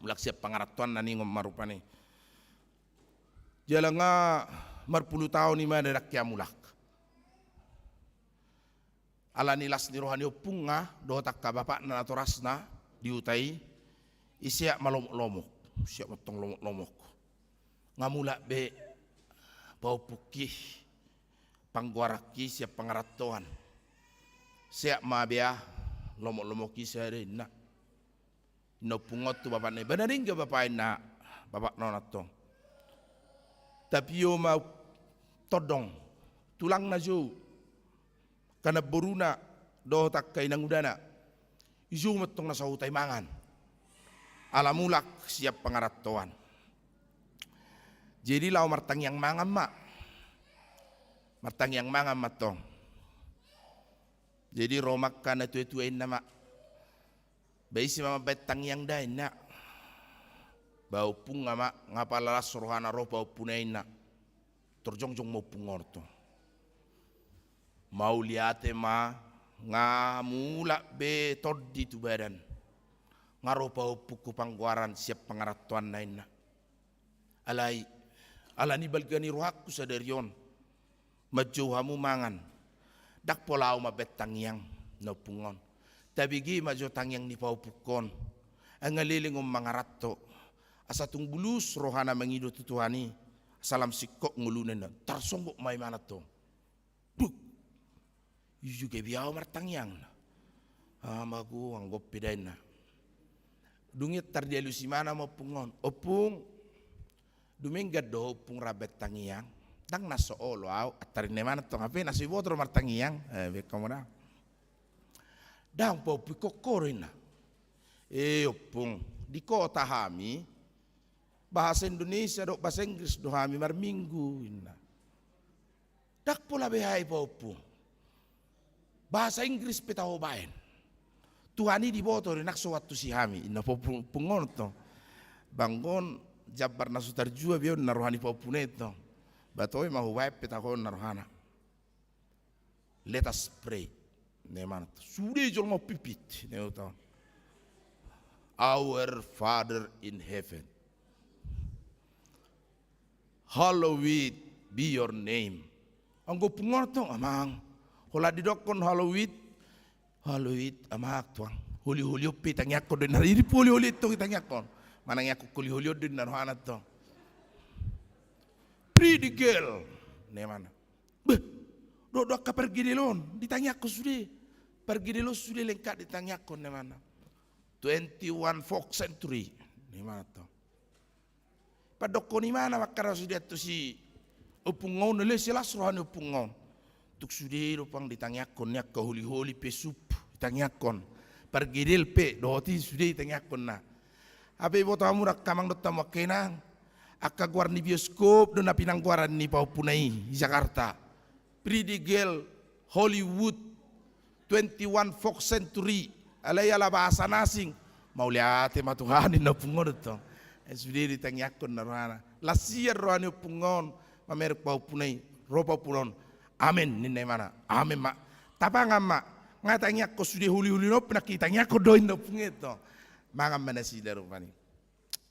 mulak sia pangaratuan nani ngom marupane jalanga marpuluh tahun ima derak ya mulak ala nilas ni rohani opunga dotak ka bapak na atorasna diutai isiak malomok-lomok, siap matong lomok-lomok. Ngamula be bau pukih, pangguaraki siap pangaratoan. Siap mabia lomok-lomok kisah ada nak. No pungot tu bapak ni, benaring ke bapak nak bapak nonatong. Tapi yo mau todong, tulang naju, karena boruna doh tak kainang udana. Isu matong nasa hutai mangan. Alamulak siap pangaratoan. Jadi lau martang yang mangam mak. Martang yang mangam matong. Jadi romak kana tuetuin nama. Baisi mama betang yang dain nak. Bau pung ngama ngapalalas rohana roh bau punain nak. Terjongjong mau pungorto. Mau liate ma ngamulak be todi tu badan. Ngaropau puku pangguaran siap pangaratuan nainna. Alani balgani rohaku sadarion. Maju hamu mangan. Dak polau mabet tangyang no pungon. Tabigi maju tangyang ni pau pukon. Angaliling mangarato. Asatung bulus rohana mengido tutuhani. Salam sikok ngulunen. Tarsonggok may manato. Buk. Yuju kebiaw martangyang. Magu anggop pidain na. Dungit tardialusi mana mau pungon. Opung. Duminggat do opung rabet tangiang. dang naso olo au atarin ne mana tong ape nasi botro martangiang be kamona dang po pikokorina opung di kota kami bahasa Indonesia do bahasa Inggris do kami mar minggu ina dak pola behai po opung bahasa Inggris petaho baen Tuhani di botol nak suatu si kami ina po pungon to bangun jabar nasutar jua bion naruhani po puneto batoi mahu wipe petakon naruhana let us pray ne mana sudah jol mau pipit ne uta our Father in heaven hallowed be your name anggo pungon to amang hola didokon hallowed amak tuang huli pitang yakko den hari huli to kita yakko manang yakko huli den narhana to pretty girl ne mana do ka pergi delon ditanya aku sudah pergi delon sudah lengkap ditanya aku ne mana 21 fourth century ne mana to padoko ni mana makara sudah tu si upungon le silas rohani upungon tuk sudah rupang ditanya aku nya ke huli pesup ditanya kon pergi del pe doti sudah ditanya kon na abe boto amu rak kamang do tamu kenang akka guar ni bioskop do na pinangguaran ni pau punai Jakarta pretty girl Hollywood 21 fourth century alay ala bahasa nasing mau lihat ma Tuhan na pungon to sudah ditanya kon na rohana lasier rohani pungon mamer pau punai ropa punon amin ninai mana amin mak tapang amma ngatanya ko sudah huli no pernah kitanya ko doin do pungeto mangam mana si darupani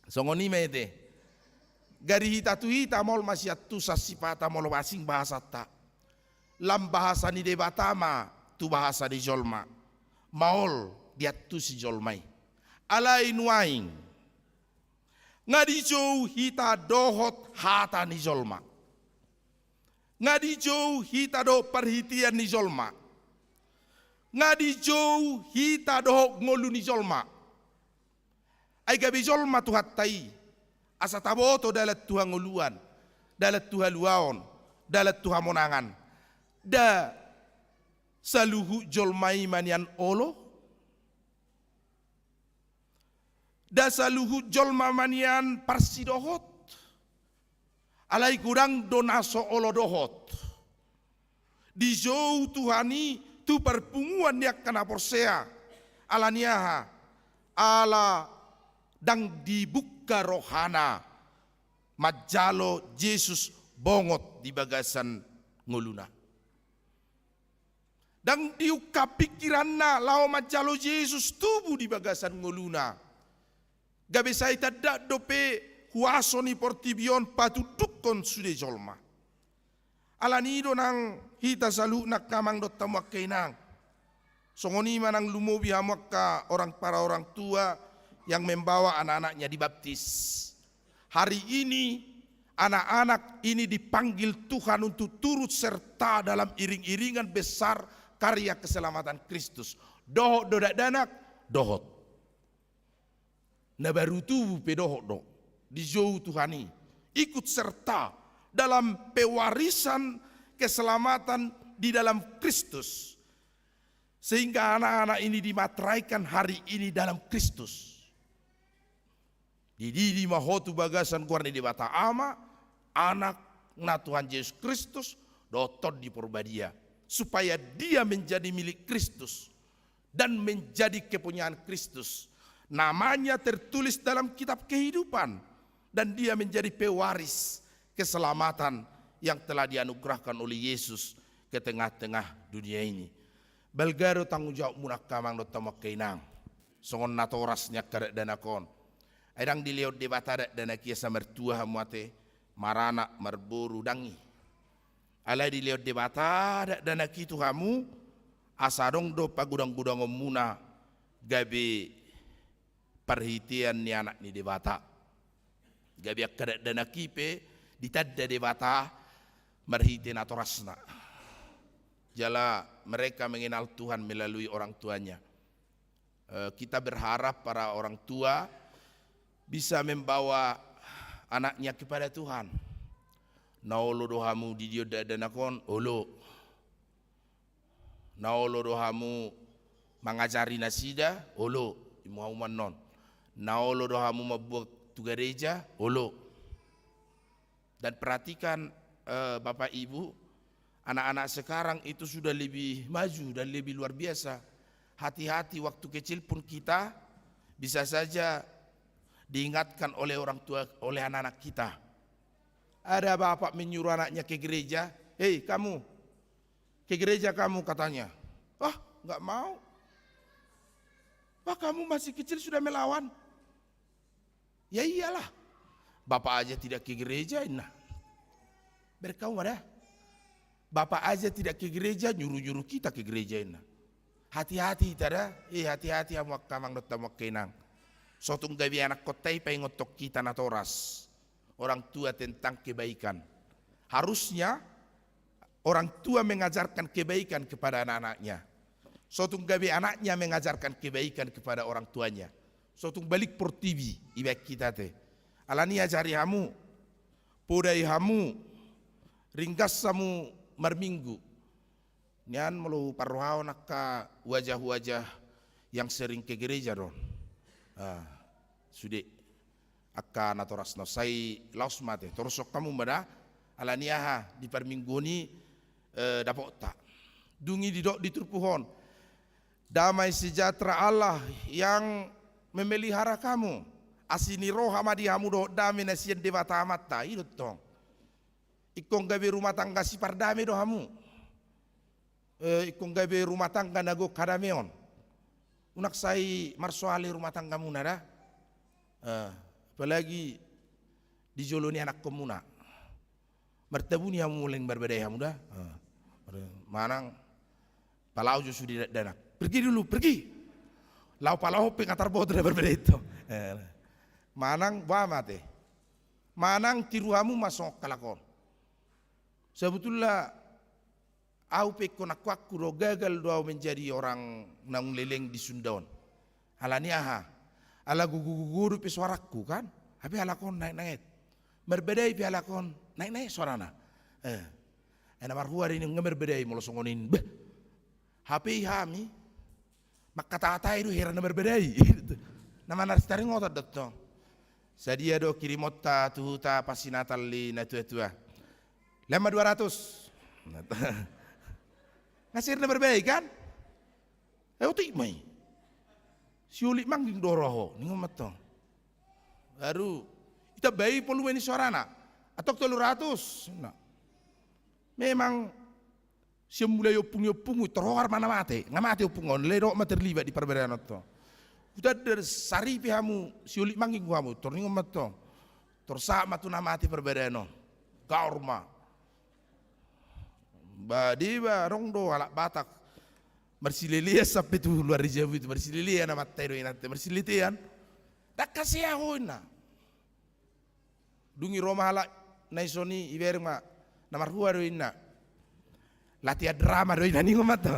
songoni mete gari hita tu hita mol masih tu sasipata mol basing bahasa ta lam bahasa ni debatama tu bahasa di jolma maol dia tu si jolmai alai nuaing ngadi jauh hita dohot hata ni jolma ngadi jauh hita do perhitian ni jolma ngadi jauh hita do ngolu ni jolma ay gabi jolma tu hatai asa taboto dalat tuha ngoluan dalat tuha luaon dalat tuha monangan da saluhu jolmai manian olo da saluhu jolma manian parsidohot alai kurang donaso olo dohot di jauh tuhani tu perpunguan dia kena porsea ala niaha ala dang dibuka rohana majalo Yesus bongot di bagasan nguluna dang diuka pikiranna lao majalo Yesus tubuh di bagasan nguluna gabe sai tadak dope huaso ni portibion patudukon sude jolma alani do nang hita salu nak kamang dot tamu kainang songoni manang lumobi hamakka para orang tua yang membawa anak-anaknya dibaptis hari ini anak-anak ini dipanggil Tuhan untuk turut serta dalam iring-iringan besar karya keselamatan Kristus dohot dodak danak dohot na baru tu pedohot do di jauh Tuhani ikut serta dalam pewarisan keselamatan di dalam Kristus sehingga anak-anak ini dimateraikan hari ini dalam Kristus di mahotu bagasan guarni di bata ama anak na Tuhan Yesus Kristus dotot di porbadia supaya dia menjadi milik Kristus dan menjadi kepunyaan Kristus namanya tertulis dalam kitab kehidupan dan dia menjadi pewaris keselamatan yang telah dianugerahkan oleh Yesus ke tengah-tengah dunia ini. Belgaro tanggung jawab munak kamang do tamak kainang. Songon natorasnya karek danakon. Aidang dilihat debatara dana kiasa mertua hamuate marana marboru dangi. Alai dilihat debatara dana kitu hamu asadong do pagudang-gudang muna gabe perhitian ni anak ni debata. Gabe karek dana kipe ditadda debata merhiti natorasna. Jala mereka mengenal Tuhan melalui orang tuanya. Kita berharap para orang tua bisa membawa anaknya kepada Tuhan. naolo dohamu di dio dadanakon olo, naolo dohamu mengajari nasida olo imuauman non, naolo dohamu membuat tu gereja olo. Dan perhatikan Bapak Ibu, anak-anak sekarang itu sudah lebih maju dan lebih luar biasa. Hati-hati waktu kecil pun kita bisa saja diingatkan oleh orang tua, oleh anak-anak kita. Ada bapak menyuruh anaknya ke gereja, hei kamu, ke gereja kamu katanya. Wah nggak mau. Wah kamu masih kecil sudah melawan. Ya iyalah, bapak aja tidak ke gereja, nah. Berkau ada. Bapak aja tidak ke gereja, nyuruh-nyuruh kita ke gereja, nah. Hati-hati tada, hati-hati amuak kamang dot amuak kenang. Sotung gabi anak kotai pengotok kita natoras. Orang tua tentang kebaikan. Harusnya orang tua mengajarkan kebaikan kepada anak-anaknya. Sotung gabi anaknya mengajarkan kebaikan kepada orang tuanya. Sotung balik por TV ibek kita teh. Alani ajari hamu, podai hamu, ringkas samu marminggu. Nian melu parrohao nakka wajah-wajah yang sering ke gereja don. Sudah akka natoras no sai laos mate torosok kamu bada alaniaha di perminggu ni dapat tak dungi di dok di turpuhon damai sejahtera Allah yang memelihara kamu asini roh hamadi hamu do damai nasian dewa tamat ta idut tong ikong gawe rumah tangga si pardame do hamu ikong gawe rumah tangga nago kadameon unak sai marsoali rumah tanggamu nada apalagi di joloni anak komuna bertemu ni hamu muleng berbeda hamu dah manang palau jo sudi danak pergi dulu pergi lau palau pengatar bodoh berbeda itu manang ba mate manang tiru hamu masuk kalakon sebetulnya au pekon aku ro gagal doa menjadi orang nang leleng di Sundaon alaniaha ala gugu-gugu pe suaraku kan tapi ala kon naik-naik berbedai pe ala kon naik-naik suarana ena marhuar ini ngeberbedai mulo songonin beh HP hami makata-kata itu heran berbedai nama narstari ngotot dotong sadia do kirimota tuhuta pasi natal li natua-tua lema 200 ngasir berbedai kan utik mai siulik mangging doroho ningo matong baru kita bayi polu ini suarana atau 300 nah. Memang semula yopung terhor mana mate ngamate yopungon lero materlibat di perbedaan itu udah dari sari pihamu siulik mangging kamu torningo matong torsa matu namati perbedaan gaurma badiba rongdo alak batak bersililia sampai tu luar jauh itu bersililia nama tero inate bersilitian tak kasih aku na dungi Roma halak naisoni iberma nama ruar ina latihan drama do ina ningo mato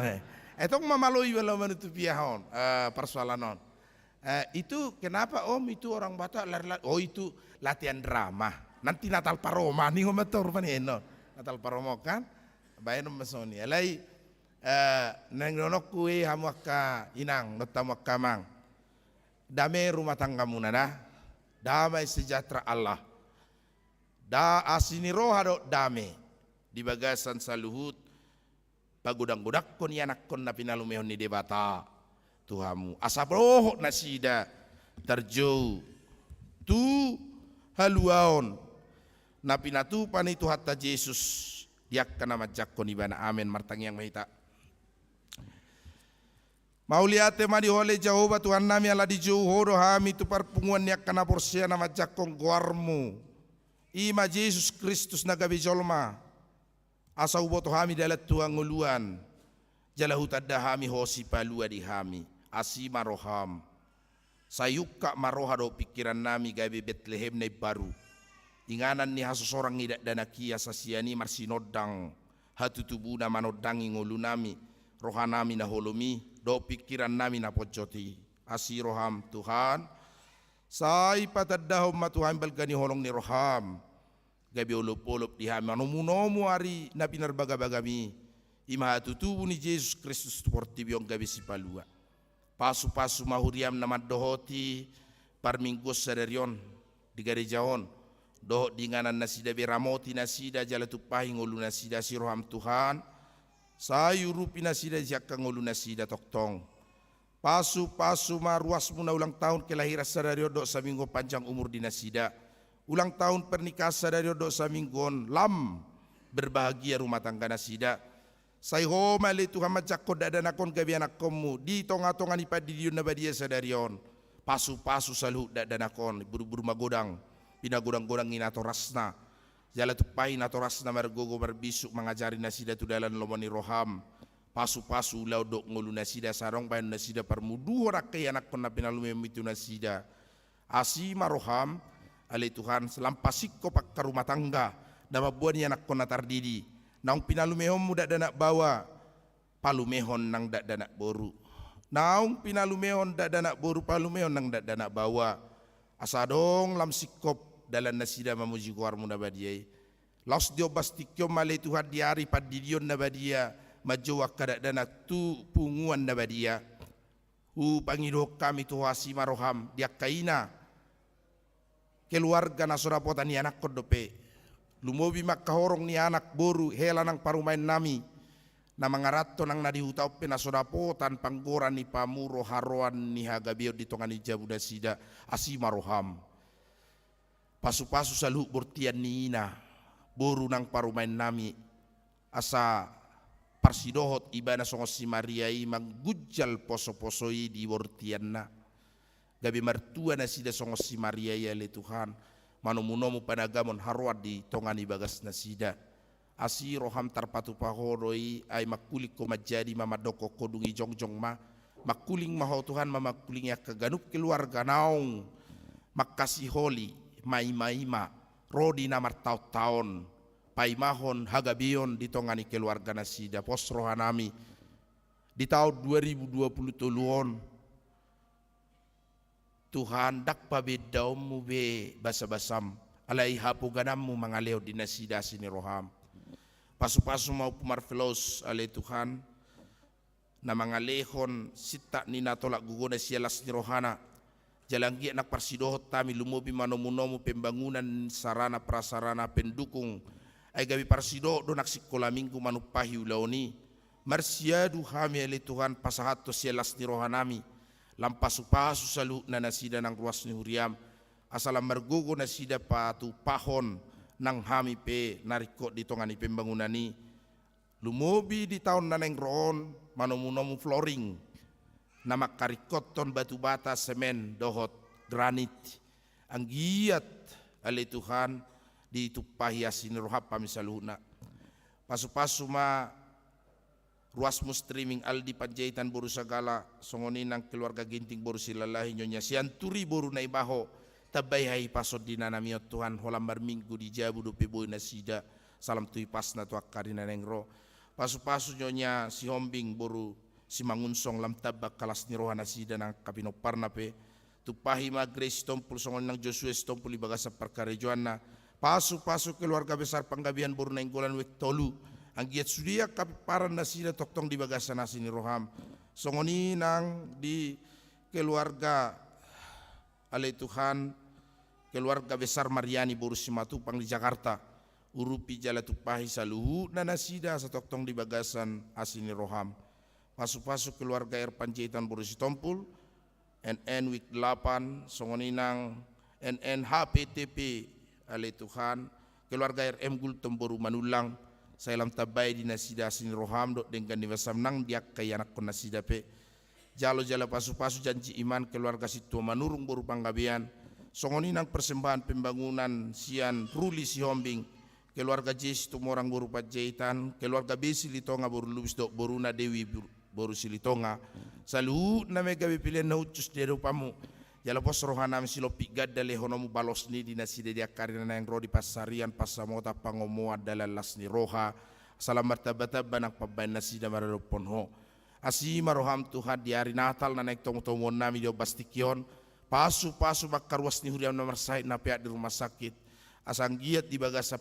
etong mamaloi walau menutupi ahon persoalanon itu kenapa om itu orang Batak lari oh itu latihan drama nanti Natal Paroma ningo mato rupanya eno Natal Paroma kan bayan mesoni alai neng nonok kue hamu akka inang notam akka mang damai rumah tanggamu nada damai sejahtera Allah da asini roha do damai di bagasan saluhut pagudang-gudak kon yanak kon na pinalumehon ni debata tuhamu asap roh nasida terjauh tu haluaon na pinatupan itu hatta Yesus diak kana majak kon ibana amen martang yang mahita Mauliate madi hole Jehova Tuhan nami ala di Johoro hami tu parpunguan yak kana porsia nama jakong guarmu ima Yesus Kristus nagabi jolma asa uboto hami dalat tuang nguluan jala hutadda hami hosi palua di hami asima roham sayuka maroha do pikiran nami gabi Bethlehem ne baru inganan ni hasosorang idak danakia sasiani marsinodang hatu tubuna manodangi ngulu nami rohanami na holomi do pikiran nami na pojoti asiroham Tuhan sai patadahum matuhan balgani holong ni roham gabi olop-olop di hami nomu ari na pinarbaga-bagami ima tutubu ni Jesus Kristus portibiong gabi si palua pasu-pasu mahuriam na madohoti parminggos sadarion di garejaon dohot dinganan nasida beramoti nasida jala tupahi ngolu nasida si roham Tuhan sayurupi nasida jaka ngolu nasida toktong pasu-pasu maruas muna ulang tahun kelahiran sadario dok saminggo panjang umur di nasida ulang tahun pernikahan sadario dok saminggon lam berbahagia rumah tangga nasida sai homa le Tuhan majakko dadanakon gabi anak komu di tonga-tonga ni padidion nabadia sadarion pasu-pasu saluh dadanakon buru-buru magodang pinagodang-godang inato rasna jala tupai nato rasna margogo berbisuk mengajari nasida tu dalan lomoni roham pasu-pasu ulau dok ngolu nasida sarong bayan nasida permudu rakai anak kon napinalume mitu nasida asima roham ale Tuhan selampasik ko pakka rumah tangga nama buani anak kon natardidi naung pinalumehon muda danak bawa palumehon nang dak danak boru naung pinalumehon dak danak boru palumehon nang dak danak bawa asadong lam sikop dalan nasida mamuji kuar muna badiai laus dio bastikyo male Tuhan diari padidion nabadia majowa kadak danak tu punguan nabadia pangido kami tu hasima roham dia kaina keluarga nasorapotan ni anak kodope lumobi makkahorong ni anak boru hela nang parumain nami na mangarato nang nadihutau penasodapotan panggoran ni pamuro haroan ni hagabio di tongan ni jabuda sida asima roham pasu-pasu saluh bortian ni ina boru nang parumain nami asa parsidohot ibana songos si Mariai manggujal poso-posoi di bortian na gabi martua na sida songos si Mariai ale Tuhan manumunomu panagamon harwad di tongani bagas nasida asi roham tarpatu pahodoi ay makulik ko majadi mamadoko kodungi jongjong ma makuling maho Tuhan mamakuling ya keganup keluarga naung makasih holi mai-maima rodi namar taut-taon paimahon hagabion di tongani keluarga nasida pos rohanami di tahun 2020 tuluon Tuhan dak pabedaummu be basa-basam alai hapu ganammu mangaleo di nasida sini roham pasu-pasu mau pumarfelos alai Tuhan na mangalehon sita ni natolak gugona sialas ni rohana jalanggi nak parsidohot tami lumobi manomunomu pembangunan sarana prasarana pendukung ay gabi parsidohot do nak sikola minggu manupahi ulaoni marsiadu hami alai Tuhan pasahato sialas ni rohanami lampasu-pasu salu na nasida nang ruas ni huriam asalam margogo nasida patu pahon nang hami pe nariko di tongani pembangunan ni lumobi di tahun naneng roon manomunomu flooring nama karikoton batu bata semen dohot granit anggiat ale Tuhan di tupahi asin rohap pamisaluna pasu-pasu ma ruasmu streaming aldi panjaitan boru sagala songoni nang keluarga ginting boru silalahi nyonya sianturi boru naibaho tabay hai pasod dinanamiot Tuhan holambar minggu di jabu do peboy nasida salam tui pasna tu akarina nengro pasu-pasu nyonya si hombing boru si mangunsong lam tabak kalas ni rohana sida nang kapinoparna pe tupahi ma Grace Tompul songoni nang Joshua Tompul ibagasa perkarejoanna pasu-pasu keluarga besar panggabian boru nainggolan wek tolu ang giat sudia kapiparan nasida toktong di bagasan nasini roham songoni nang di keluarga alai Tuhan keluarga besar Mariani boru simatupang di Jakarta urupi jala tupahi saluhu na nasida sa toktong di bagasan asini roham pasu-pasu keluarga Panjaitan boru si Tompul NN week 8 songoni nang NN HPTP alai Tuhan keluarga RM Gultom boru Manulang saya lam tabay di nasida sini roham dok dengan diwasam nang diak kay anak kon nasida pe jalo-jalo pasu-pasu janji iman keluarga situ manurung boru panggabian songoni nang persembahan pembangunan sian ruli si hombing keluarga Jesi tumorang boru Panjaitan keluarga Besi Litonga boru lubis dok boruna Dewi boru Silitonga salu na mega pilihan na ucus dero pamu jalo pos rohanam silopi gadale honomu balos ni di nasida dia karina yang rodi pasarian pasamota pangomoa dalalas ni roha salam martabata banak pabain nasida maradopon ho asima roham Tuhan di hari Natal na naik tong-tongmon nami dio bastikyon pasu-pasu makaruas ni huriam nomor sahid na pihak di rumah sakit asang giat di bagasa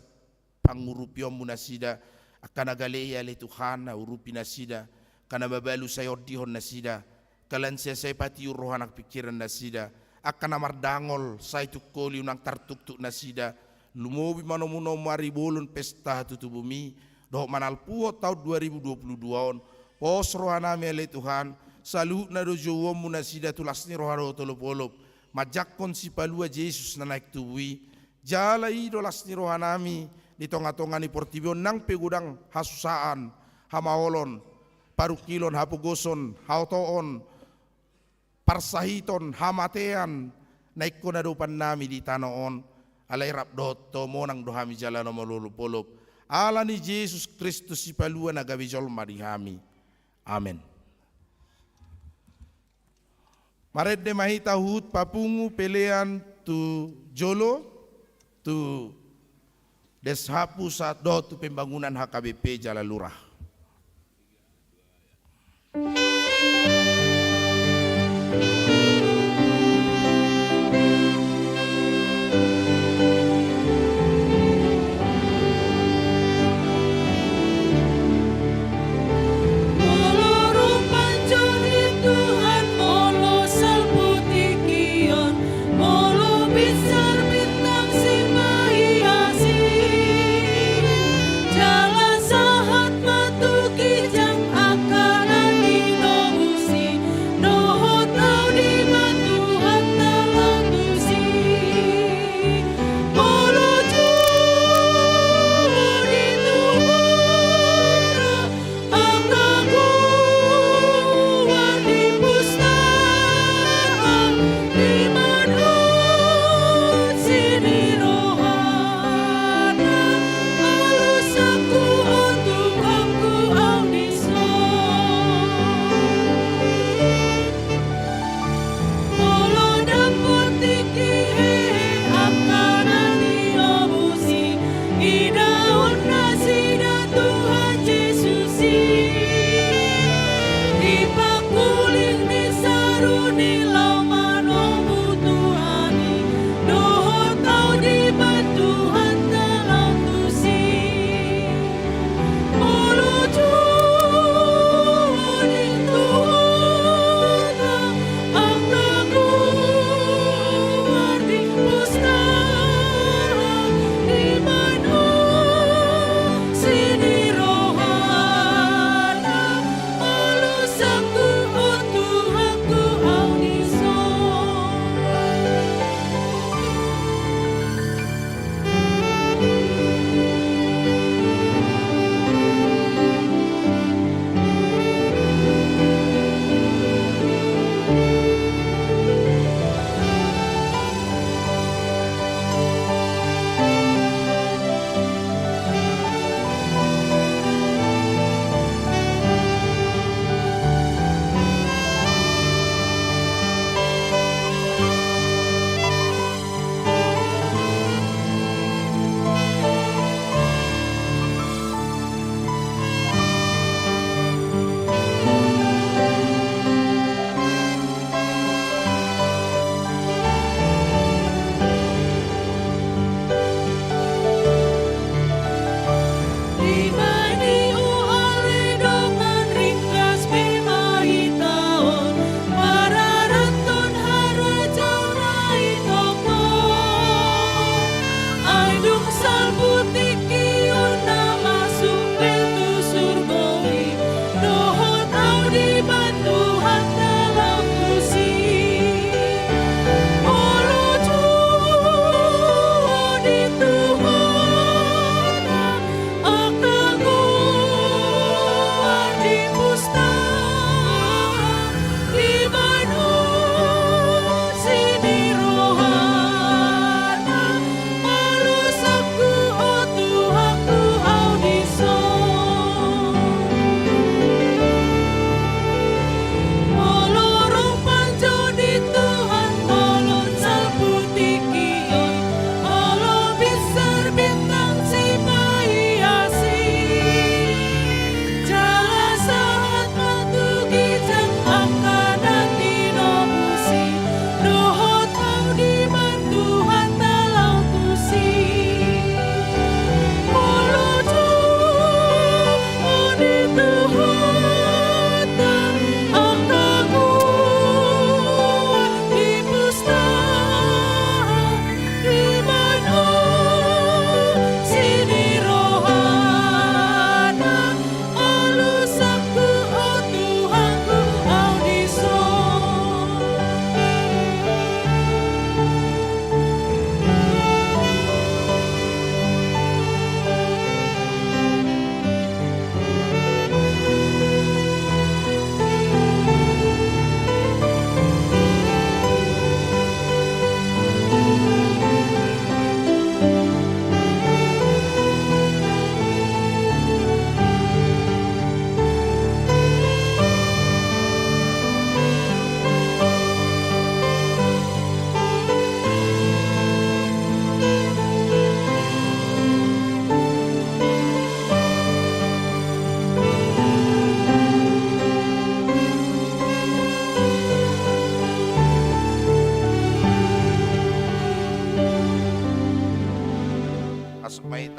pangurupiomu nasida akana galeya le Tuhan urupi nasida kana babalu sayor dihon nasida kalan saya pati rohanak pikiran nasida akana mardangol sai tukoli unang tartuk nasida lumobi manomuno mari bolon pesta tutubumi doh manalpuo tahun 2022 on pos rohaname le Tuhan salu na dojo mu nasida tulasni roharo tolopolop majakon si palua Yesus na naik tuwi jala idolas ni rohanami di tonga-tonga ni Portibion nang pegudang hasusaan hamaolon parukilon hapugoson hautoon parsahiton hamatean naik ko na dupan nami di tanoon alay rapdot to monang dohami jala no malulupolop ala ni Yesus Kristus si palua na gabijol marihami amen. Maret de mahita hut papungu pelean tu jolo tu deshapu saat do tu pembangunan HKBP Jalalurah. Jalan sahat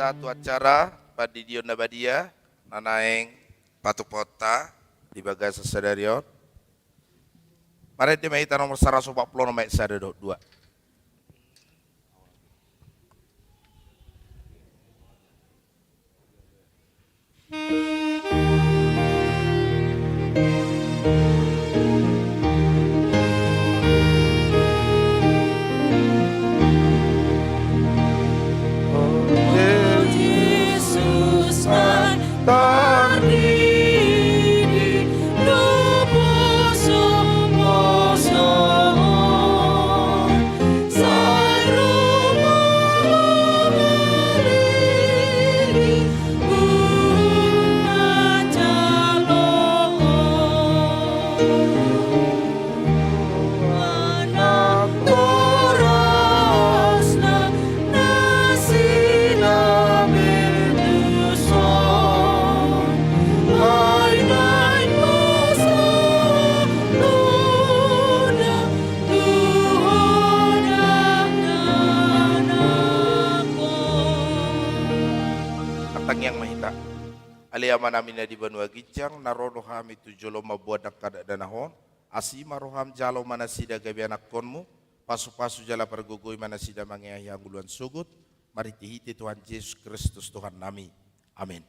pada tu acara pada Dion Nabadia nanaeng patu pota di bagas sesadarion. Mari di mahita nomor 140 nomor sadar 2. Yesus tardini lumoso moso sarumo lili umajalo anak torasna nasila benuson lain-lain masa luna Tuhan anakku. Atang yang mahita. Aliama namin na di banua gijang narodo hami tu jolo mabuat kada danahon asima roham jalo mana sida gabi anak konmu pasu-pasu jala pergugui mana sida mangiahi anguluan sugut mari tihiti Tuhan Yesus Kristus Tuhan nami amin.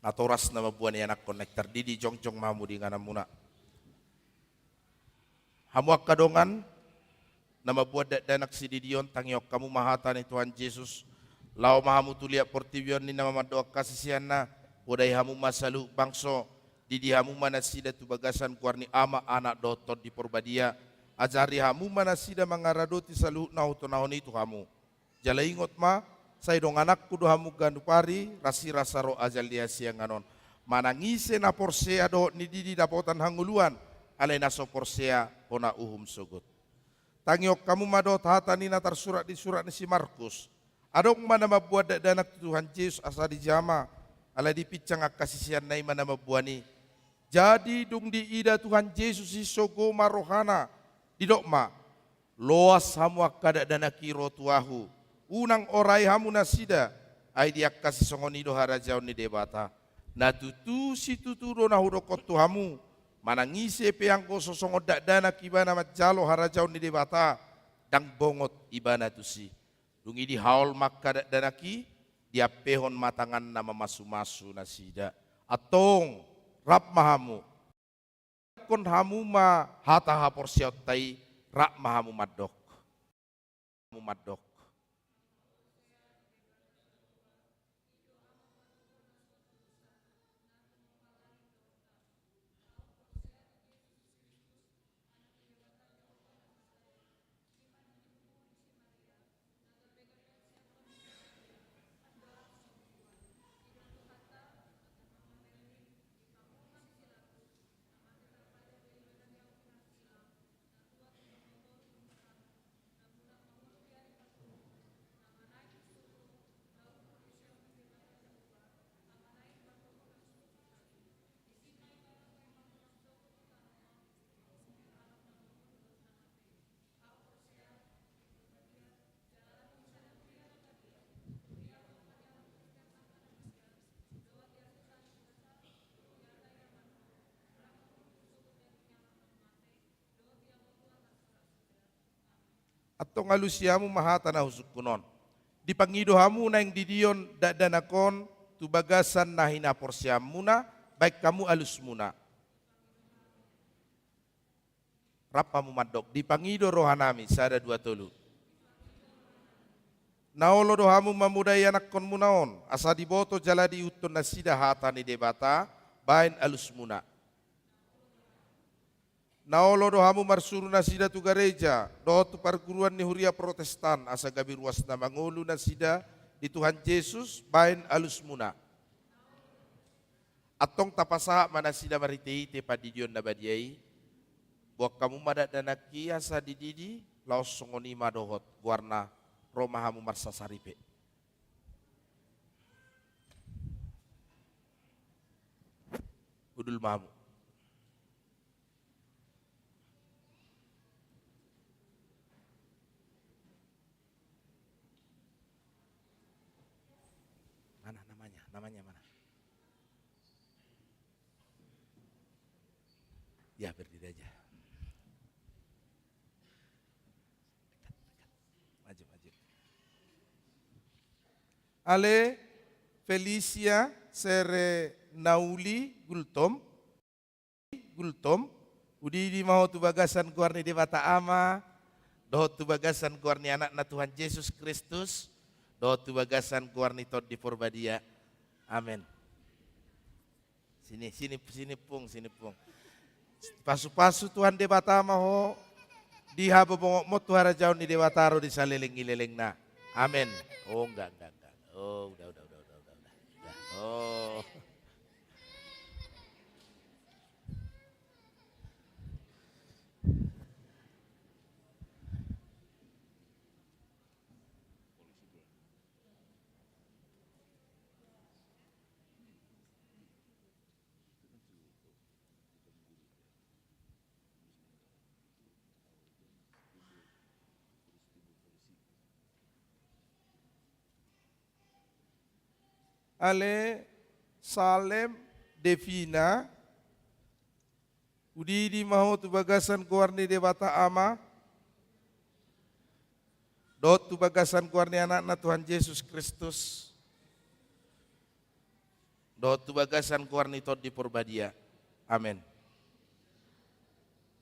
Natoras nama buani anak konektar didi jongjong mamu di ngana muna hamuak kadongan nama buat danak sididion tangiok kamu mahatani Tuhan Yesus lau mahamu tulia portibion ni nama madoa kasisiana podai hamu masalu bangso didi hamu mana sida tu bagasan kuarni ama anak dotot di porbadia ajari hamu mana sida mangaradoti salu nauto nahon itu hamu jala ingot ma saya dong anakku do hamu gandupari rasi rasa ro ajal dia siang anon manangise na porsea do ni didi dapotan hanguluan alai naso porsea pona uhum sogut tangiok kamu madot hatani natar surat di si Markus adong mana mabuat danak Tuhan Yesus asa di jama ala di picang akasisian nai mana mabuani jadi dung di ida Tuhan Yesus isogo marohana di dokma loas hamu akada danaki rotuahu unang orai hamu nasida ai dia kasih songoni do harajaun ni debata na tutu si tutu do na hudokot tu hamu manangise peangko sosongo dana kibana majalo harajaun ni debata dang bongot ibana tusi dungi di haul makada danaki dia pehon matangan nama masu-masu nasida atong rap mahamu kon hamu ma hata hapor siot tai rak mahamu madok atong alusiamu mahata na husuk kunon di pangido hamu na yang didion dadanakon tu bagasan na hinapor siam muna baik kamu alus muna rapamu madok di pangido rohanami sada 2 tolu naolo dohamu mamudai anak kon munaon asa diboto jala diutun nasida hatani debata bain alus muna naolo dohamu marsuru nasida tu gereja do tu perguruan ni huria protestan asa gabi ruas na mangulu nasida di Tuhan Yesus bain alus muna atong tapasaha manasida mariteite padidion nabadiai buat kamu madat danaki asa dididi laos songoni madohot warna romahamu marsasaripe udul mamu namanya mana? Ya berdiri aja. Maju, maju. Ale Felicia Sere Nauli Gultom, Udidi mau tu bagasan kuarni Dewata Ama, dohot tu bagasan kuarni anak na Tuhan Yesus Kristus, dohot tu bagasan kuarni Tod di Purbadia. Amin. Sini pung. Pasu-pasu Tuhan Dewata Maho diha bobongok mo Tuhan Rajaun ni Dewataro di saliling-ililing na. Amin. Oh enggak. Oh udah. Oh. Ale Salem Devina Udidi mahu tu bagasan kuarni Dewata Ama, dot tu bagasan kuarni anak na Tuhan Yesus Kristus, dot tu bagasan kuarni Tod di Purbadia. Amin.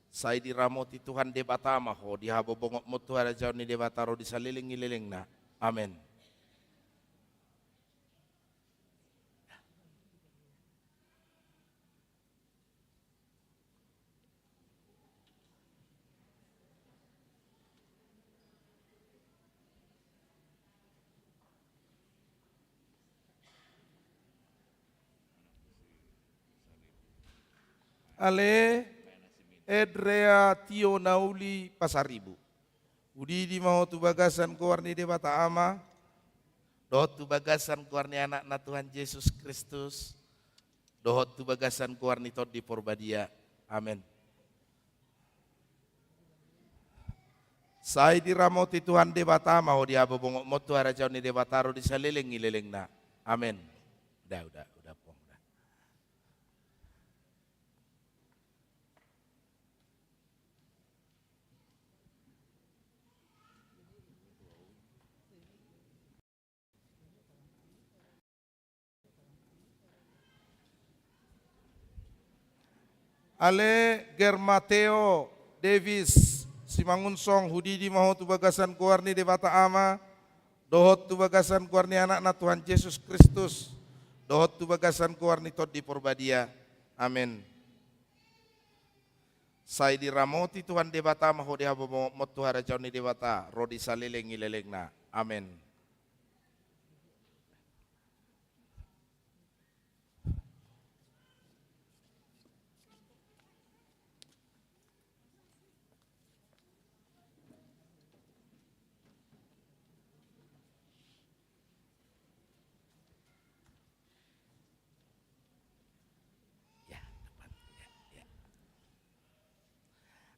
Saya diramoti Tuhan Dewata Maho dihabo bongok mo Tuhan Rajaun ni Dewataro di saliling-ililing na. Amin. Ale Edrea Tio Nauli Pasaribu. Udidi mau tu bagasan kuarni Dewata Ama, dohot tu bagasan kuarni anak na Tuhan Yesus Kristus, dohot tu bagasan kuarni Tod di Purbadia. Amin. Saya diramoti Tuhan Dewata mau diabo bongok mo Tuhan Rajaun ni Dewataro di saliling-ililing na. Amin. Udah pong. Ale Germateo Davis Simangunsong Hudidi mahu tu bagasan kuarni Dewata Ama, dohot tu bagasan kuarni anak na Tuhan Yesus Kristus, dohot tu bagasan kuarni Tod di Purbadia. Amin. Saya diramoti Tuhan Dewata mahu dihabo mo Tuhan Rajaun ni Dewata rodi saliling-ililing na. Amin.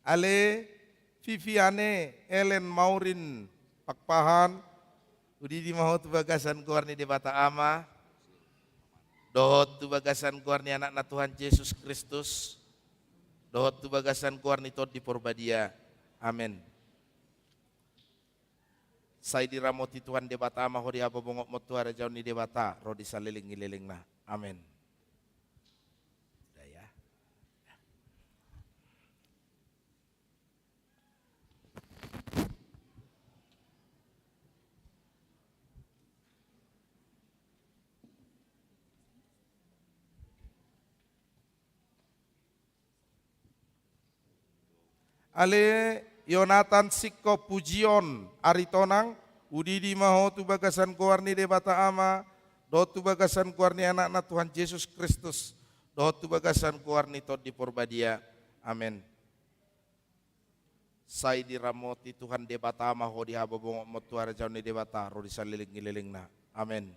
Ale Viviane Ellen Maurin Pakpahan Udidi mahu tu bagasan kuarni Dewata Ama, dohot tu bagasan kuarni anak na Tuhan Yesus Kristus, dohot tu bagasan kuarni Tod di Purbadia. Amin. Saya diramoti Tuhan Dewata Ama ho diabo bongok mo Tuhan Rajaun ni Dewata rodi saliling-ililing na. Amin. Ale Yonatan Sikko Pujion Aritonang Udidi maho tu bagasan kuarni Dewata Ama, dohot tu bagasan kuarni anak na Tuhan Yesus Kristus, dohot tu bagasan kuarni Tod di Purbadia. Amin. Saya diramoti Tuhan Dewata Ama ho dihabo bongok mo Tuhan Rajaun ni Dewata rodi saliling-ililing na. Amin.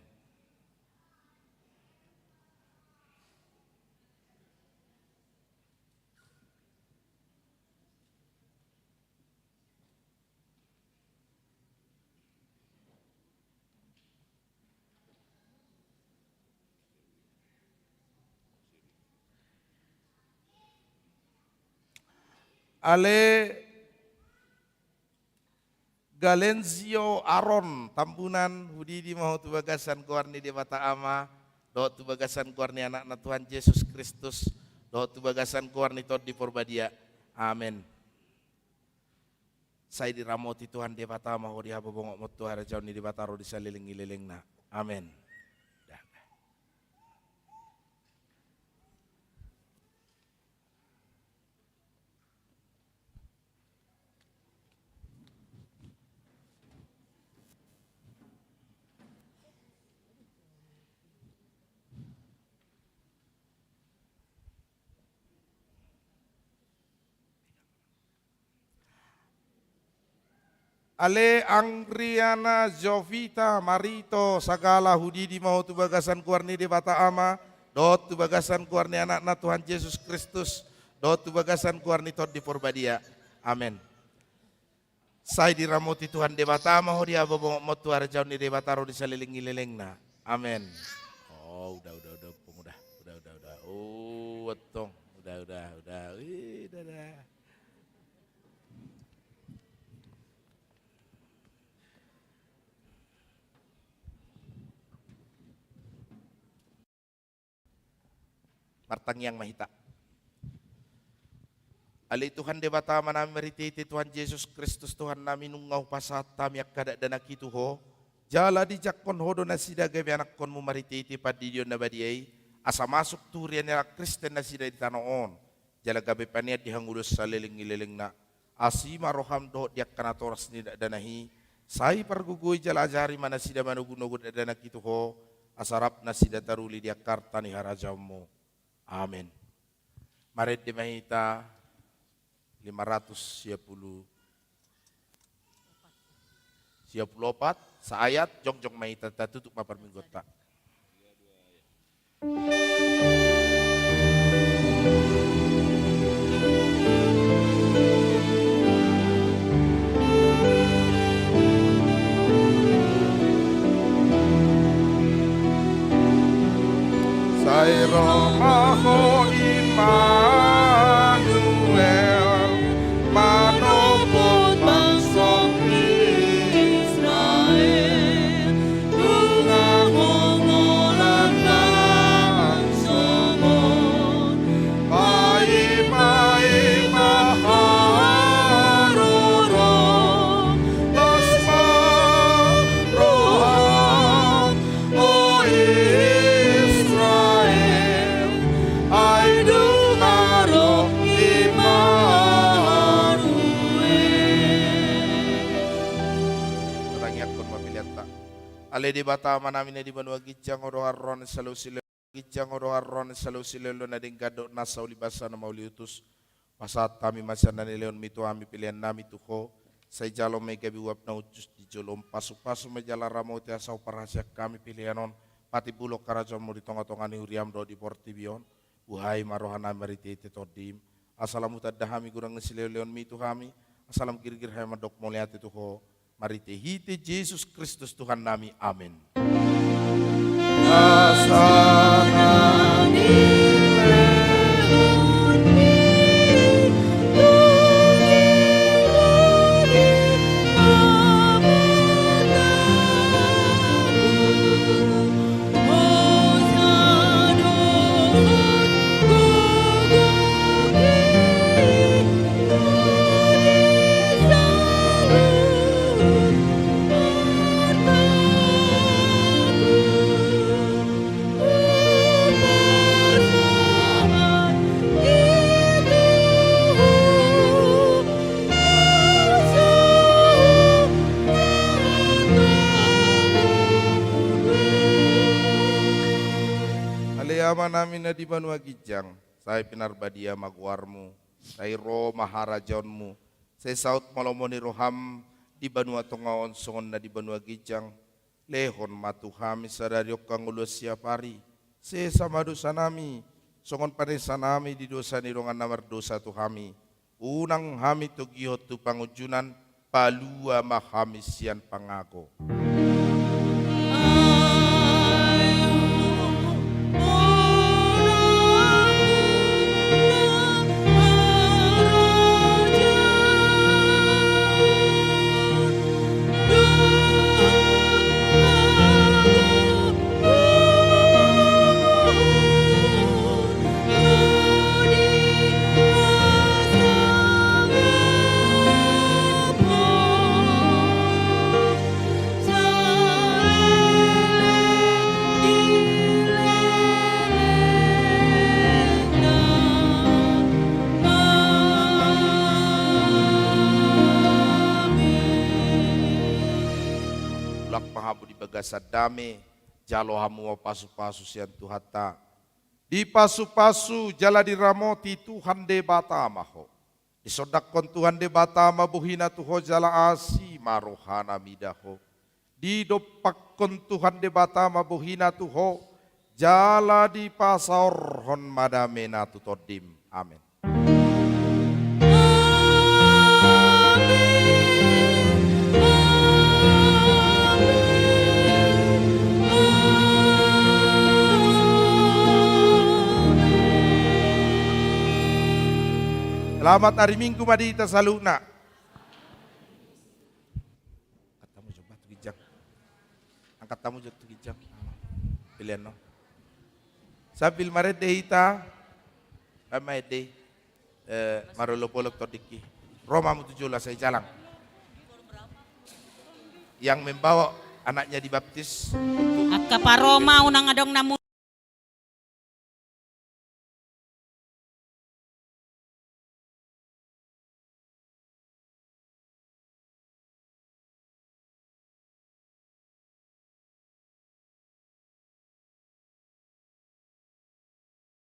Ale Galenzio Aron Tambunan Hudi di mau tu bagasan kuarni di bata ama do tu bagasan kuarni anak na Tuhan Yesus Kristus do tu bagasan kuarni tot di porbadia. Amin. Saya diramoti Tuhan di bata ama hodi haba bongok mot Tuhan rajau ni di bata ro di saliling na. Amin. Ale Angriana Jovita Marito Sagala Hudi di mau tu bagasan kuarni di bata ama dot tu bagasan kuarni anak na Tuhan Yesus Kristus dot tu bagasan kuarni tot di porbadia. Amin. Saya diramoti Tuhan di bata ama hodi abo bongok mot tu arjau ni di bata ro di saliling na. Amin. Oh udah. Oh wetong udah. Wih, udah. Martang yang mahita. Ali Tuhan debata manami merititi Tuhan Yesus Kristus Tuhan nami nungau pasat tamiak kada dana kitu ho. Jala di jakon hodo nasida gabe anak kon mu merititi padidion nabadiai. Asa masuk turian ya Kristen nasida di tanoon. Jala gabe paniat dihangudus saliling na. Asima roham do diak kanatoras ni danahi. Sai pargugui jala ajari mana sida manugu-nugu dana kitu ho. Asarap nasida taruli diak karta ni harajamu. Amin. Maret di mahita 510 siaplopat saayat jong mahita tutup mapar minggota. Sai romaho Immanuel manopot bangsa Israel lungangongolan bangsamon pai maharoro lasma roham o Ale di bata manamine di banua gijang oro harron salusile gijang oro harron salusile lo na dingkado nasa ulibasa na mauliutus pasat kami masana ni leon mitu ami pilihan nami tuho say jalo may gabi wap na utus di jolom pasu majala ramo ti asaw parasya kami pilihanon pati bulok karajon mo di tonga-tonga ni huriam do di portibion buhay marohana maritete todim asalamu tadahami gurang nasile leon mitu kami asalam girgir hay madok moliati tuho Marite hite Yesus Kristus Tuhan nami. Amin. Ama namin na di banua gijang, saya pinarbadia magwarmu, saya ro maharajonmu, saya saut malomoni roham di banua tongaon songon na di banua gijang, lehon matuhami sadariok kangulus siap hari, saya sama dosa nami, songon panesa nami di dosa nirongan namar dosa tuhami, unang hami tugihot tu pangujunan, palua mahami sian pangako. Oh ulak mahabu di bagasa dame, jalo hamu pasu-pasu sian Tuhata. Di pasu-pasu jala di ramoti Tuhan de bata maho. Di sodak kon Tuhan de bata mabuhina tuho jala asi marohana midaho. Di dopak kon Tuhan de bata mabuhina tuho jala di pasor hon madamena tutodim. Amin. Selamat hari Minggu Madita Saluna. Angkat tamu coba tuh gijak. Angkat tamu coba tuh gijak. Pilihan no. Sabil maret dehita. Ramai deh. Marulo polok todiki. Roma mutujulah saya jalan. Yang membawa anaknya dibaptis. Akka paroma unang adong namu